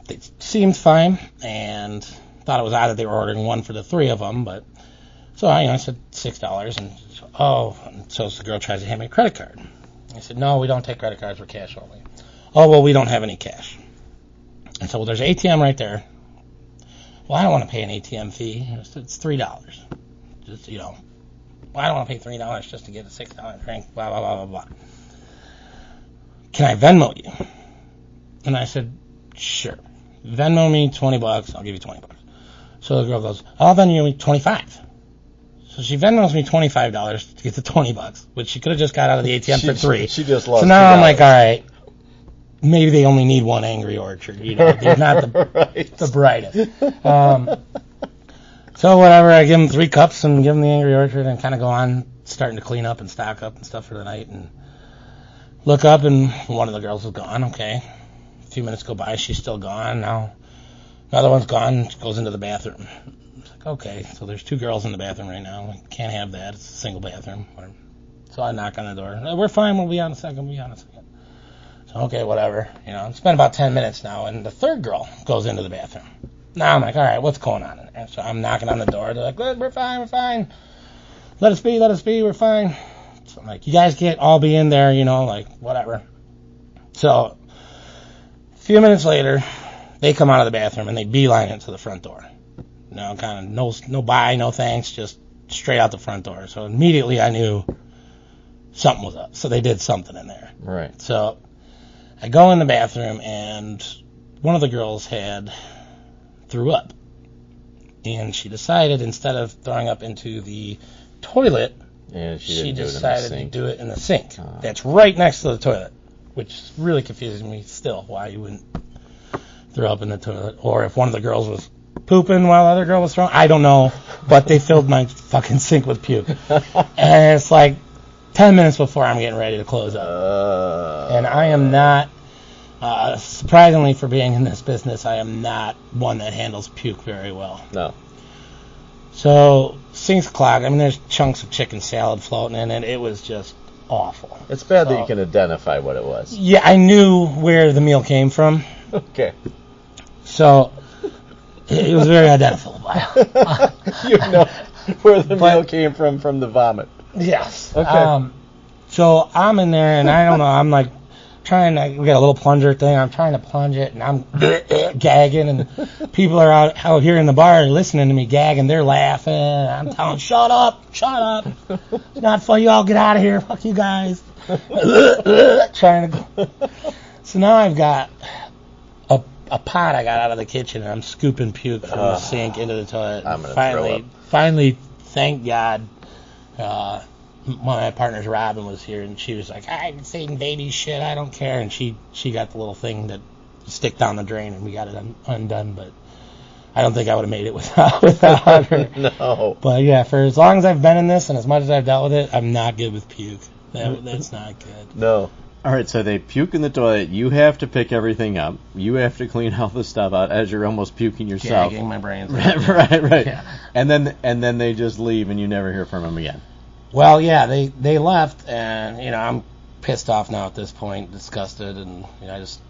they seemed fine, and thought it was odd that they were ordering one for the three of them, but so I said $6, and so the girl tries to hand me a credit card. I said, no, we don't take credit cards, we're cash only. Oh, well, we don't have any cash. And so, well, there's an ATM right there. Well, I don't want to pay an ATM fee. It's $3. Just, well, I don't want to pay $3 just to get a $6 drink, blah, blah, blah, blah, blah. Can I Venmo you? And I said, sure. Venmo me $20, I'll give you $20. So the girl goes, I'll Venmo you $25. So she Venmos me $25 to get the $20, which she could have just got out of the ATM for $3. She just lost. So now I'm like, all right, maybe they only need one Angry Orchard. They're not the brightest. So whatever, I give them 3 cups and give them the Angry Orchard and kind of go on, starting to clean up and stock up and stuff for the night, and look up and one of the girls is gone. Okay, a few minutes go by, she's still gone. Now another one's gone. She goes into the bathroom. Okay, so there's 2 girls in the bathroom right now. We can't have that. It's a single bathroom. Whatever. So I knock on the door. We're fine. We'll be on a second. So, okay, whatever. It's been about 10 minutes now, and the 3rd girl goes into the bathroom. Now I'm like, all right, what's going on? And so I'm knocking on the door. They're like, look, we're fine. Let us be, we're fine. So I'm like, you guys can't all be in there, whatever. So a few minutes later, they come out of the bathroom, and they beeline it to the front door. Kind of no bye, no thanks, just straight out the front door. So immediately I knew something was up. So they did something in there. Right. So I go in the bathroom, and one of the girls had threw up. And she decided, instead of throwing up into the toilet, she decided to do it in the sink. That's right next to the toilet, which really confuses me still, why you wouldn't throw up in the toilet. Or if one of the girls was pooping while the other girl was throwing, I don't know, but they filled my fucking sink with puke. And it's like 10 minutes before I'm getting ready to close up. And I am not, surprisingly for being in this business, I am not one that handles puke very well. No. So, sink's clogged. There's chunks of chicken salad floating in it. It was just awful. It's bad that you can identify what it was. Yeah, I knew where the meal came from. Okay. So, it was very identifiable. You know where the meal came from the vomit. Yes. Okay. So I'm in there, and I don't know, I'm like we got a little plunger thing, I'm trying to plunge it, and I'm gagging, and people are out here in the bar listening to me gagging, they're laughing, I'm telling them, shut up, it's not fun, you all get out of here, fuck you guys. Trying to go. So now I've got a pot I got out of the kitchen, and I'm scooping puke from the sink into the toilet. I'm gonna throw up. Finally, thank God, one of my partners, Robin, was here, and she was like, I'm saying baby shit, I don't care. And she got the little thing that you stick down the drain, and we got it undone, but I don't think I would have made it without her. No. But yeah, for as long as I've been in this, and as much as I've dealt with it, I'm not good with puke. That's not good. No. All right, so they puke in the toilet. You have to pick everything up. You have to clean all the stuff out as you're almost puking yourself. Gagging my brains. Right. Yeah. And then they just leave, and you never hear from them again. Well, yeah, they left, and I'm pissed off now at this point, disgusted, and I just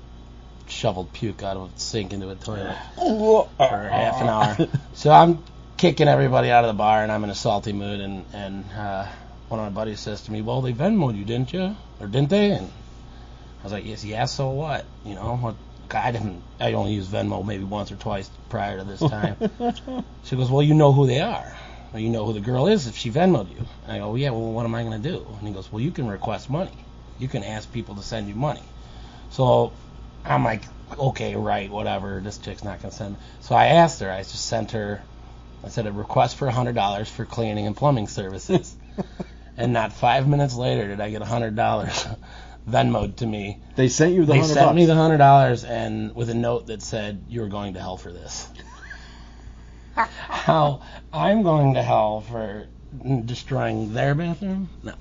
shoveled puke out of a sink into a toilet for half an hour. So I'm kicking everybody out of the bar, and I'm in a salty mood, and one of my buddies says to me, well, they Venmo'd you, didn't you? Or didn't they? And I was like, yes, so what? I only used Venmo maybe once or twice prior to this time. She goes, well, you know who they are. Or you know who the girl is if she Venmo'd you. And I go, yeah, well, what am I going to do? And he goes, well, you can request money. You can ask people to send you money. So I'm like, okay, right, whatever. This chick's not going to send. So I asked her. I just sent her, I said, a request for $100 for cleaning and plumbing services. And not 5 minutes later did I get $100 Venmo'd to me. They sent you the $100. They sent me the $100 and with a note that said, "You're going to hell for this." How I'm going to hell for destroying their bathroom? No.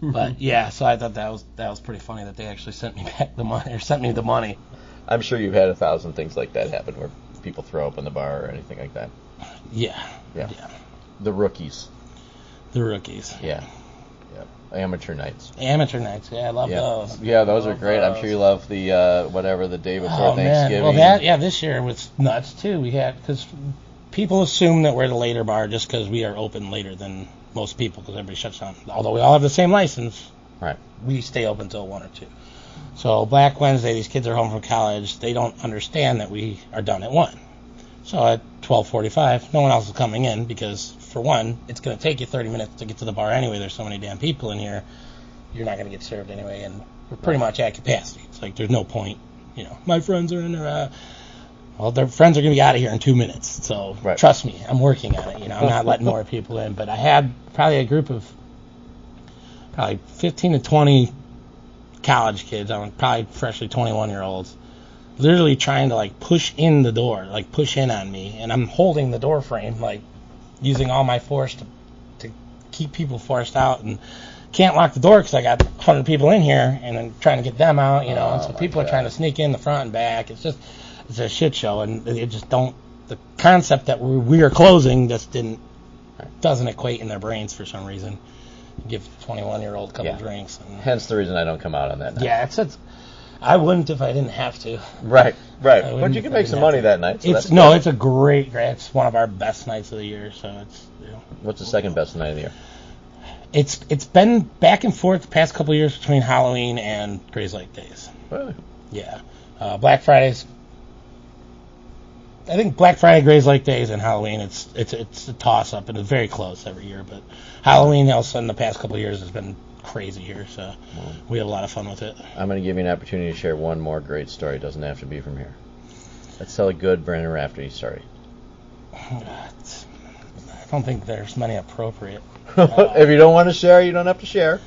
But yeah, so I thought that was pretty funny that they actually sent me back the money, or sent me the money. I'm sure you've had 1,000 things like that happen where people throw up in the bar or anything like that. Yeah. The rookies. The rookies. Yeah. amateur nights. Amateur nights, yeah, I love those. Yeah, those are great. I'm sure you love the whatever the day before Thanksgiving. Man. Well, this year was nuts too. We had because people assume that we're the later bar just because we are open later than most people because everybody shuts down. Although we all have the same license, right? We stay open till 1 or 2. So Black Wednesday, these kids are home from college. They don't understand that we are done at 1. So at 12:45, no one else is coming in because, for one, it's going to take you 30 minutes to get to the bar anyway. There's so many damn people in here. You're not going to get served anyway, and we're pretty much at capacity. It's like there's no point. My friends are in there. Well, their friends are going to be out of here in 2 minutes. So trust me, I'm working on it. I'm not letting more people in. But I had probably a group of 15 to 20 college kids. I'm probably freshly 21-year-olds. Literally trying to push in the door, push in on me, and I'm holding the door frame, using all my force to keep people forced out, and can't lock the door because I got 100 people in here, and I'm trying to get them out, and so people are trying to sneak in the front and back. It's a shit show, and it just the concept that we are closing just doesn't equate in their brains for some reason. Give a 21-year-old a couple drinks. And, hence the reason I don't come out on that night. Yeah, I wouldn't if I didn't have to. Right. But you can make some money that night. So it's a great. It's one of our best nights of the year. So it's. What's the second best night of the year? It's been back and forth the past couple of years between Halloween and Grays Lake Days. Really? Yeah. Black Fridays. I think Black Friday, Grays Lake Days, and Halloween. It's a toss up and it's very close every year. But Halloween, all of a sudden, the past couple of years has been crazy here, so we have a lot of fun with it. I'm going to give you an opportunity to share one more great story. It doesn't have to be from here. Let's tell a good Brandon Rafferty story. I don't think there's many appropriate. If you don't want to share, you don't have to share.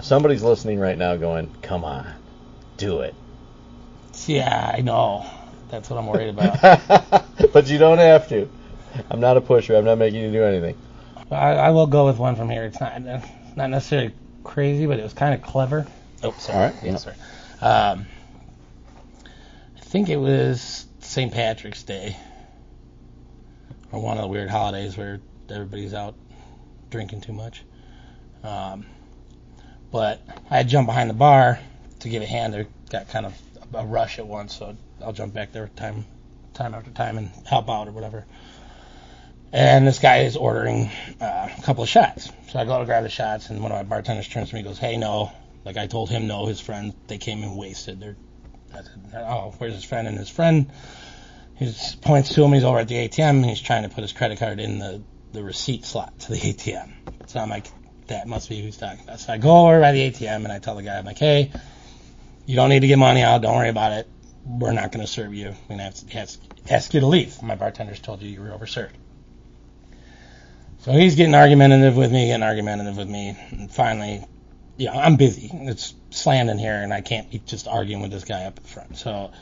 Somebody's listening right now going, come on, do it. Yeah, I know. That's what I'm worried about. But you don't have to. I'm not a pusher. I'm not making you do anything. I will go with one from here. It's not necessarily crazy, but it was kind of clever. Oh, sorry. All right. Yeah, sorry. I think it was St. Patrick's Day, or one of the weird holidays where everybody's out drinking too much. But I had jumped behind the bar to give a hand. There got kind of a rush at once, so I'll jump back there time after time and help out or whatever. And this guy is ordering a couple of shots. So I go to grab the shots, and one of my bartenders turns to me and goes, hey, no. I told him no, his friend, they came in wasted. I said, oh, where's his friend? And his friend, he points to him, he's over at the ATM, and he's trying to put his credit card in the receipt slot to the ATM. So I'm like, that must be who he's talking about. So I go over by the ATM, and I tell the guy, I'm like, hey, you don't need to get money out, don't worry about it. We're not going to serve you. We're going to have to ask you to leave. My bartender's told you were overserved. So he's getting argumentative with me, and finally, I'm busy. It's slammed in here, and I can't be just arguing with this guy up in front. So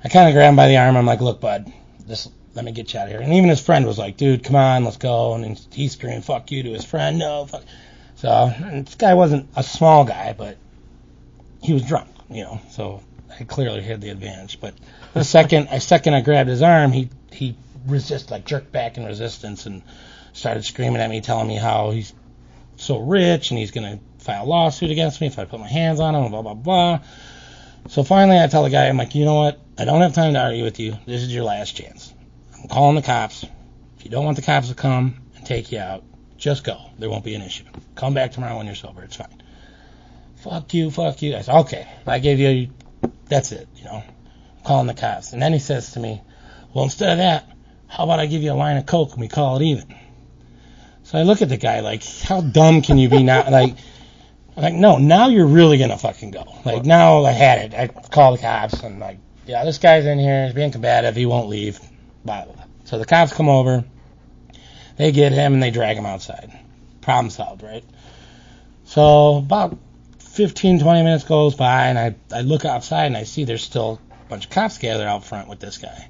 I kind of grab him by the arm. I'm like, look, bud, just let me get you out of here. And even his friend was like, dude, come on, let's go. And he screamed, fuck you to his friend. No, fuck. So this guy wasn't a small guy, but he was drunk, so I clearly had the advantage. But the second I grabbed his arm, he jerked back in resistance and started screaming at me, telling me how he's so rich and he's going to file a lawsuit against me if I put my hands on him, blah, blah, blah. So finally I tell the guy, I'm like, you know what? I don't have time to argue with you. This is your last chance. I'm calling the cops. If you don't want the cops to come and take you out, just go. There won't be an issue. Come back tomorrow when you're sober. It's fine. Fuck you. I said, okay. I gave you, that's it, calling the cops. And then he says to me, well, instead of that, how about I give you a line of Coke and we call it even? So I look at the guy like, how dumb can you be now? I'm like, no, now you're really going to fucking go. Now I had it. I call the cops and this guy's in here. He's being combative. He won't leave. Blah, blah, blah. So the cops come over. They get him and they drag him outside. Problem solved, right? So about 15, 20 minutes goes by and I look outside and I see there's still a bunch of cops gathered out front with this guy.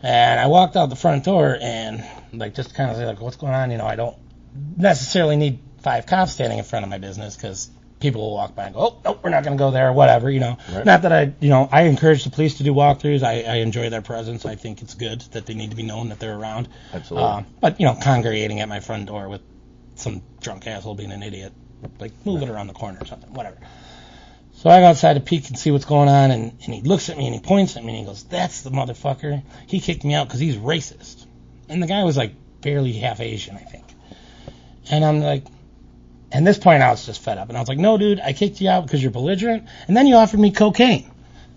And I walked out the front door and just kind of say what's going on? I don't necessarily need 5 cops standing in front of my business because people will walk by and go, oh, nope, we're not going to go there or whatever, Right. Not that I encourage the police to do walkthroughs. I enjoy their presence. I think it's good that they need to be known that they're around. Absolutely. But, congregating at my front door with some drunk asshole being an idiot, like move it around the corner or something, whatever. So I go outside to peek and see what's going on, and he looks at me and he points at me and he goes, "That's the motherfucker. He kicked me out because he's racist." And the guy was like barely half Asian, I think. And I'm like, and this point I was just fed up. And I was like, "No, dude, I kicked you out because you're belligerent, and then you offered me cocaine."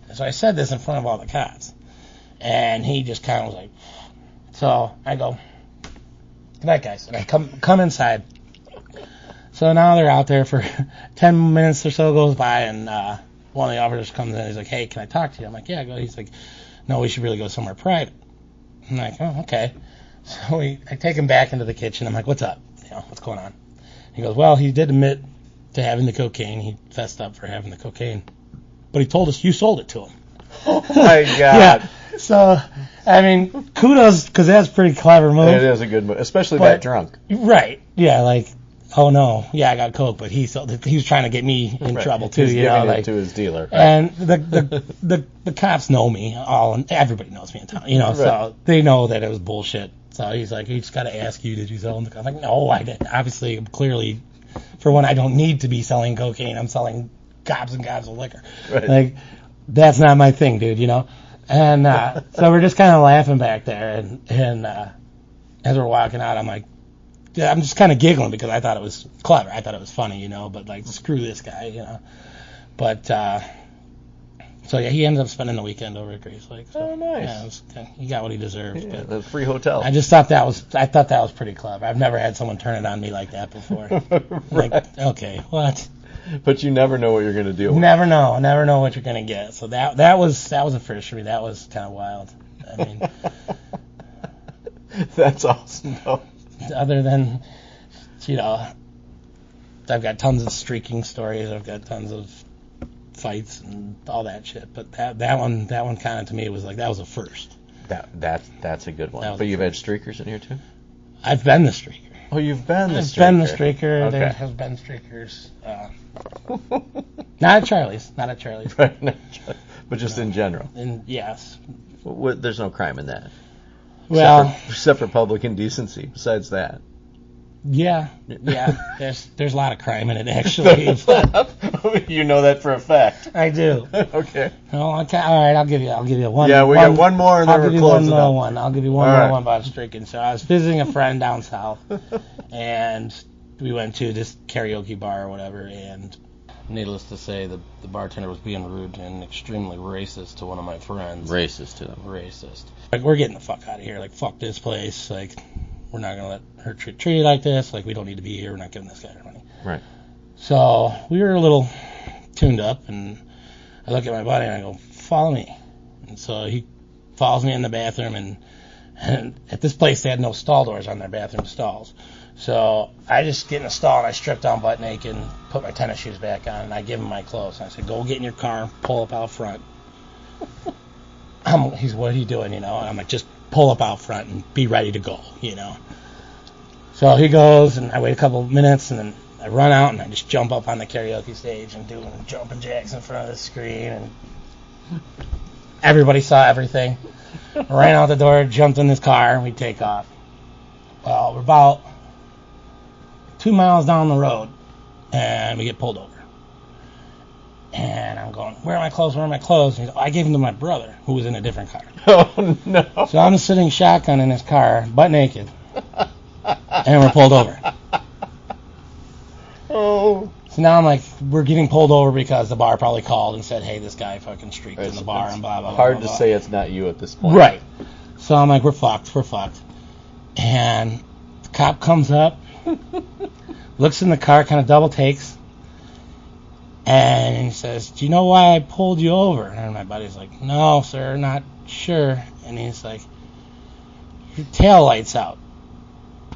And so I said this in front of all the cops. And he just kind of was like, so I go, "Good night, guys." And I come inside. So now they're out there for 10 minutes or so goes by, and one of the officers comes in. He's like, "Hey, can I talk to you?" I'm like, "Yeah, go." He's like, "No, we should really go somewhere private." I'm like, "Oh, okay." So I take him back into the kitchen. I'm like, "What's up? What's going on?" He goes, "Well, he did admit to having the cocaine. He fessed up for having the cocaine. But he told us you sold it to him." Oh, my God. Yeah. So, I mean, kudos, because that's a pretty clever move. It is a good move, especially that drunk. Right. Yeah, like, oh, no. Yeah, I got coke, but he was trying to get me in trouble, too. He's giving it to his dealer. Right. And the cops know me, and everybody knows me in town, so they know that it was bullshit. So he's like, "He just got to ask you, did you sell him the coke?" I'm like, "No, I didn't. Obviously, clearly, for when I don't need to be selling cocaine, I'm selling gobs and gobs of liquor." Right. Like, that's not my thing, dude, And so we're just kind of laughing back there, and as we're walking out, I'm like, I'm just kind of giggling because I thought it was clever. I thought it was funny, but like, screw this guy, But, so yeah, he ends up spending the weekend over at Grace Lake. So, oh, nice. Yeah, he got what he deserved. Yeah, but the free hotel. I just thought that was pretty clever. I've never had someone turn it on me like that before. Right. Like, okay, what? But you never know what you're going to deal with. Never know what you're going to get. So that was a first for me. That was kind of wild. I mean, that's awesome, though. Other than, I've got tons of streaking stories. I've got tons of fights and all that shit. But that one kind of to me was like, that was a first. That's a good one. But you've had streakers in here too? I've been the streaker. Oh, you've been the streaker. I've been the streaker. Okay. There have been streakers. Not at Charlie's. Right, but just in general. And yes. There's no crime in that. Well, except for public indecency. Besides that. Yeah. There's a lot of crime in it, actually. You know that for a fact. I do. Okay. Well, okay. All right. I'll give you one. Yeah, we got one more, and then we're closing up. I'll give you one more one about streaking. So I was visiting a friend down south, and we went to this karaoke bar or whatever, and needless to say, the bartender was being rude and extremely racist to one of my friends. Racist to them. Racist. Like, we're getting the fuck out of here. Like, fuck this place. Like, we're not going to let her treat you like this. Like, we don't need to be here. We're not giving this guy our money. Right. So we were a little tuned up, and I look at my buddy and I go, "Follow me." And so he follows me in the bathroom, and at this place they had no stall doors on their bathroom stalls. So I just get in the stall and I strip down butt naked and put my tennis shoes back on, and I give him my clothes. And I said, "Go get in your car, pull up out front." He's, "What are you doing?" And I'm like, "Just pull up out front and be ready to go." So he goes, and I wait a couple of minutes, and then I run out and I just jump up on the karaoke stage and doing jumping jacks in front of the screen, and everybody saw everything. I ran out the door, jumped in his car, and we take off. Well, we're about 2 miles down the road, and we get pulled over. And I'm going, "Where are my clothes? Where are my clothes?" And he's like, "I gave them to my brother, who was in a different car." Oh, no. So I'm sitting shotgun in his car, butt naked, and we're pulled over. Oh. So now I'm like, we're getting pulled over because the bar probably called and said, "Hey, this guy fucking streaked in the bar," and blah, blah, blah. Hard blah, to blah. say it's not you at this point. Right. So I'm like, we're fucked. And the cop comes up, looks in the car, kind of double takes, and he says, "Do you know why I pulled you over?" And my buddy's like, "No, sir, not sure." And he's like, "Your tail light's out."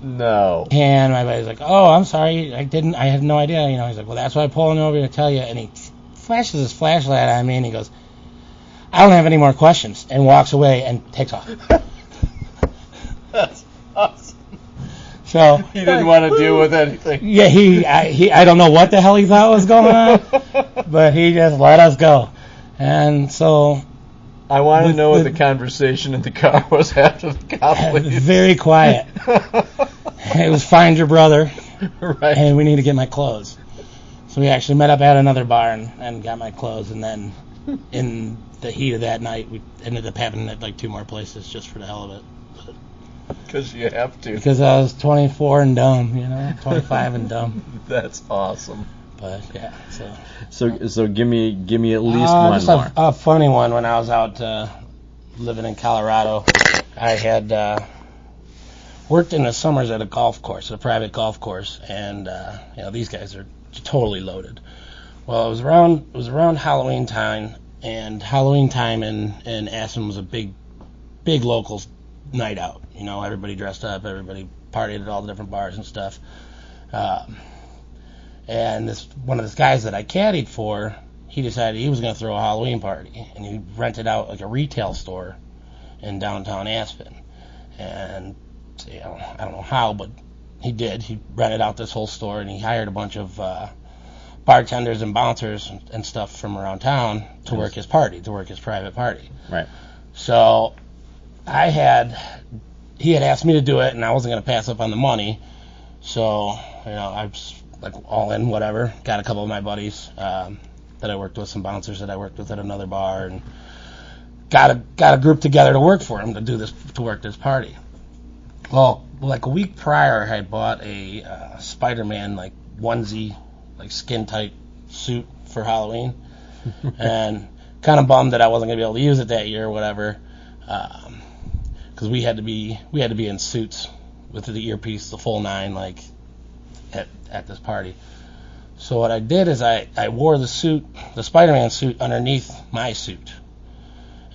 No. And my buddy's like, "Oh, I'm sorry, I had no idea." He's like, "Well, that's why I'm pulling over to tell you." And he flashes his flashlight at me, and he goes, "I don't have any more questions," and walks away and takes off. That's awesome. So he didn't want to deal with anything. Yeah, I don't know what the hell he thought was going on, but he just let us go. And so I want to know what the conversation in the car was after the cop leaves. Very quiet. It was, "Find your brother," Right. and "We need to get my clothes." So we actually met up at another bar and got my clothes, and then in the heat of that night, we ended up having it like 2 more places just for the hell of it. Because you have to. Because I was 24 and dumb, 25 and dumb. That's awesome. But yeah, so give me at least one just more. A funny one. When I was out living in Colorado, I had worked in the summers at a golf course, a private golf course, and these guys are totally loaded. Well, it was around Halloween time, and Halloween time in Aspen was a big locals night out. Everybody dressed up, everybody partied at all the different bars and stuff. And one of the guys that I caddied for, he decided he was going to throw a Halloween party, and he rented out like a retail store in downtown Aspen. And I don't know how, but he did. He rented out this whole store, and he hired a bunch of bartenders and bouncers and stuff from around town to work his party, to work his private party. Right. So he had asked me to do it, and I wasn't going to pass up on the money. So, I was like all in, whatever. Got a couple of my buddies that I worked with, some bouncers that I worked with at another bar, and got a group together to work for him to work this party. Well, like a week prior, I had bought a Spider-Man like onesie, like skin tight suit for Halloween, and kind of bummed that I wasn't gonna be able to use it that year or whatever, because we had to be in suits with the earpiece, the full 9, like at this party. So what I did is I wore the the Spider-Man suit underneath my suit,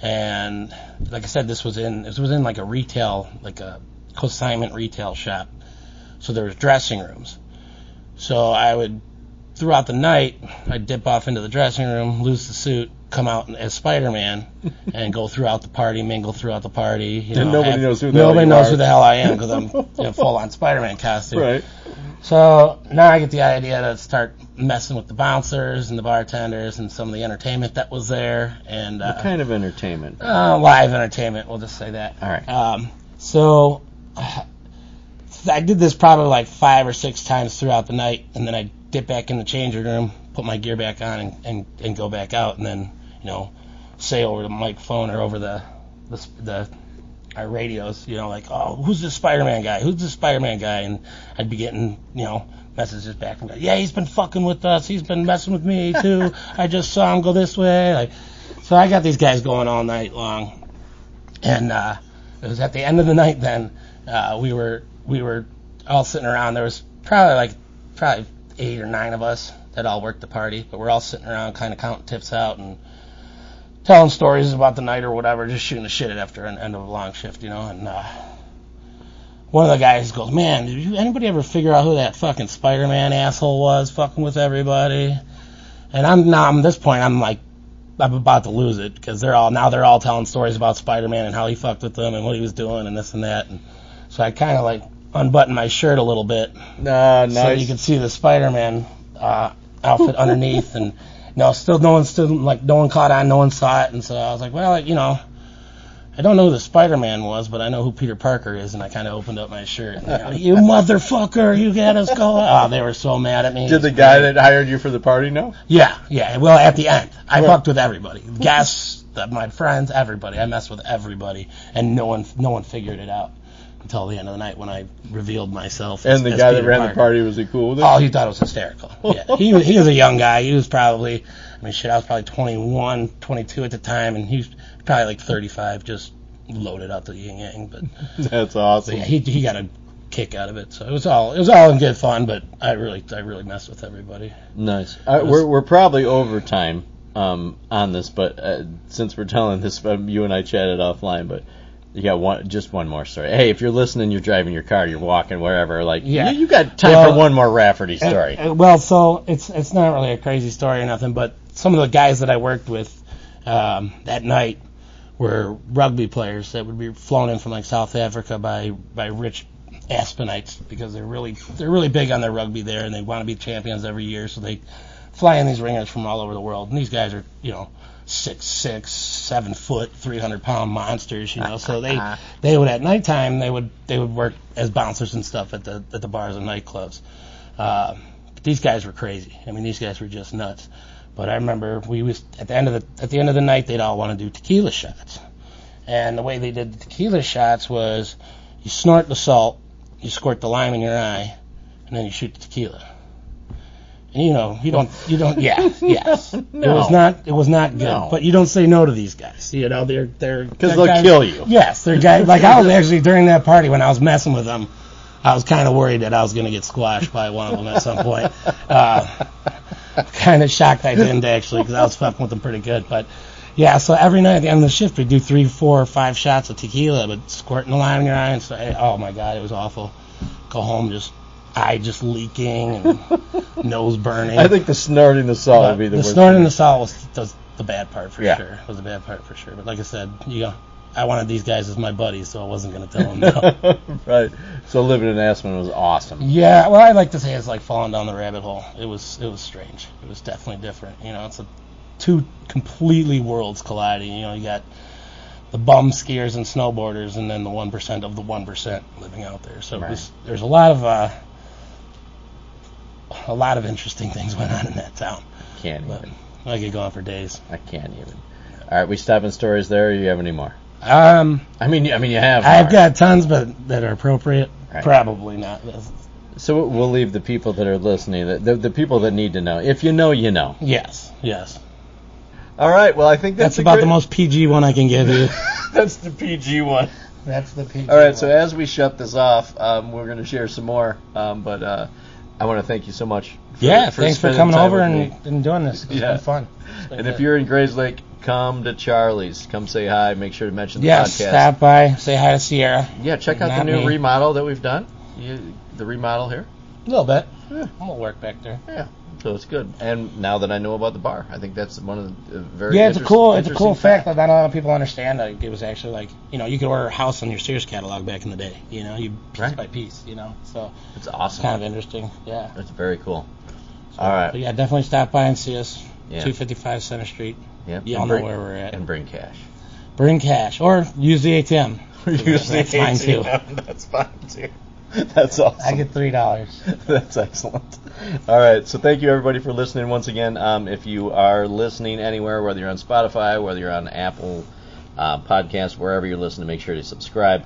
and like I said, this was in like a retail, like a consignment retail shop. So there was dressing rooms. So I would, throughout the night, I'd dip off into the dressing room, lose the suit, come out as Spider-Man, and go throughout the party, mingle throughout the party. Nobody knows who the hell I am because I'm in full-on Spider-Man costume. Right. So now I get the idea to start messing with the bouncers and the bartenders and some of the entertainment that was there. And what kind of entertainment? Live entertainment, we'll just say that. All right. So I did this probably like 5 or 6 times throughout the night, and then I'd dip back in the changing room, put my gear back on, and go back out, and then say over the microphone or over our radios, like, oh, who's this Spider-Man guy? Who's this Spider-Man guy? And I'd be getting messages back from, yeah, he's been fucking with us. He's been messing with me too. I just saw him go this way. So I got these guys going all night long, and it was at the end of the night. Then we were all sitting around. There was probably 8 or 9 of us that all worked the party, but we're all sitting around kind of counting tips out and telling stories about the night or whatever, just shooting the shit after an end of a long shift, and one of the guys goes, man, did anybody ever figure out who that fucking Spider-Man asshole was fucking with everybody? And at this point, I'm about to lose it, because they're all telling stories about Spider-Man and how he fucked with them and what he was doing and this and that. And so I kind of unbuttoned my shirt a little bit, nice, so you could see the Spider-Man outfit underneath, and no one caught on, no one saw it, and so I was like, well, I don't know who the Spider-Man was, but I know who Peter Parker is, and I kind of opened up my shirt, and you motherfucker, you got us going. Oh, they were so mad at me. Did the guy that hired you for the party know? Yeah. Well, at the end, I fucked with everybody, guests, my friends, everybody. I messed with everybody, and no one figured it out until the end of the night when I revealed myself. And the guy that ran the party, was he cool with it? Oh, he thought it was hysterical. Yeah, he was a young guy. He was probably, I was probably 21, 22 at the time, and he was probably like 35, just loaded out the yin yang. But that's awesome. Yeah, he got a kick out of it. So it was all in good fun. But I really messed with everybody. Nice. We're probably over time on this, but since we're telling this, you and I chatted offline, but. You got just one more story. Hey, if you're listening, you're driving your car, you're walking wherever, you got time for one more Rafferty story. So it's not really a crazy story or nothing, but some of the guys that I worked with that night were rugby players that would be flown in from South Africa by rich Aspenites, because they're really big on their rugby there, and they want to be champions every year, so they fly in these ringers from all over the world, and these guys are 6'6", 7 foot, 300-pound monsters, So they would, at nighttime, they would work as bouncers and stuff at the bars and nightclubs. But these guys were crazy. I mean, these guys were just nuts. But I remember we was at the end of the night, they'd all want to do tequila shots. And the way they did the tequila shots was you snort the salt, you squirt the lime in your eye, and then you shoot the tequila. And you don't, yes. No. It was not good. No. But you don't say no to these guys. They're Because they'll kill you. Yes, they're guys. Like I was actually during that party when I was messing with them, I was kind of worried that I was going to get squashed by one of them at some point. Kind of shocked I didn't actually, because I was fucking with them pretty good. But yeah, so every night at the end of the shift we'd do 3, 4, 5 shots of tequila, but squirting the lime in your eye and say, oh my god, it was awful. Go home eye just leaking and nose burning. I think the snorting the salt would be the worst. The snorting the salt was the bad part for Yeah. sure. Was the bad part for sure. But like I said, I wanted these guys as my buddies, so I wasn't going to tell them no. Right. So living in Aspen was awesome. Yeah, well, I like to say it's like falling down the rabbit hole. It was strange. It was definitely different. It's two completely worlds colliding. You got the bum skiers and snowboarders, and then the 1% of the 1% living out there. So Right. there's a lot of interesting things went on in that town. Can't But even. I could go on for days. I can't even. All right, we stop in stories there. Or you have any more? I mean, you have. I've more. got tons, but that are appropriate. Right. Probably not. So we'll leave the people that are listening, the people that need to know. If you know, you know. Yes. All right. Well, I think That's about the most PG one I can give you. That's the PG one. That's the PG All right. one. So as we shut this off, we're going to share some more. But I want to thank you so much. Thanks for spending coming time over with me. and doing this. It's been fun. And if you're in Grays Lake, come to Charlie's. Come say hi. Make sure to mention the Yes, podcast. stop by, say hi to Sierra. Yeah, check out Not the new me. remodel that we've done. The remodel here. A little bit. Yeah. I'm gonna work back there. Yeah, so it's good. And now that I know about the bar, I think that's one of the very Yeah, it's a cool interesting fact that not a lot of people understand. Like, it was actually like, you could order a house on your Sears catalog back in the day. You piece Right. by piece. So It's it's awesome. kind of interesting. Yeah. It's very cool. So, All right. But yeah, definitely stop by and see us. Yeah. 255 Center Street. Yep. Y'all And know bring- where we're at. And bring cash. Bring cash or use the ATM. Use the That's fine too. ATM. That's fine too. That's awesome. I get $3. That's excellent. All right, so thank you everybody for listening once again. If you are listening anywhere, whether you're on Spotify, whether you're on Apple Podcasts, wherever you're listening, make sure to subscribe.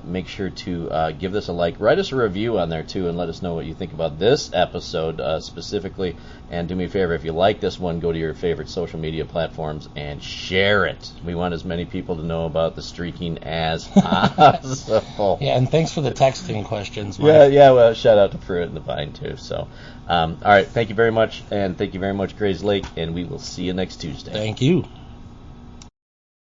Make sure to give this a like. Write us a review on there too, and let us know what you think about this episode specifically. And do me a favor, if you like this one, go to your favorite social media platforms and share it. We want as many people to know about the streaking as possible. Yeah, and thanks for the texting questions. Mike. Yeah. Well, shout out to Pruitt and the Vine too. So, all right. Thank you very much, and thank you very much, Grays Lake, and we will see you next Tuesday. Thank you.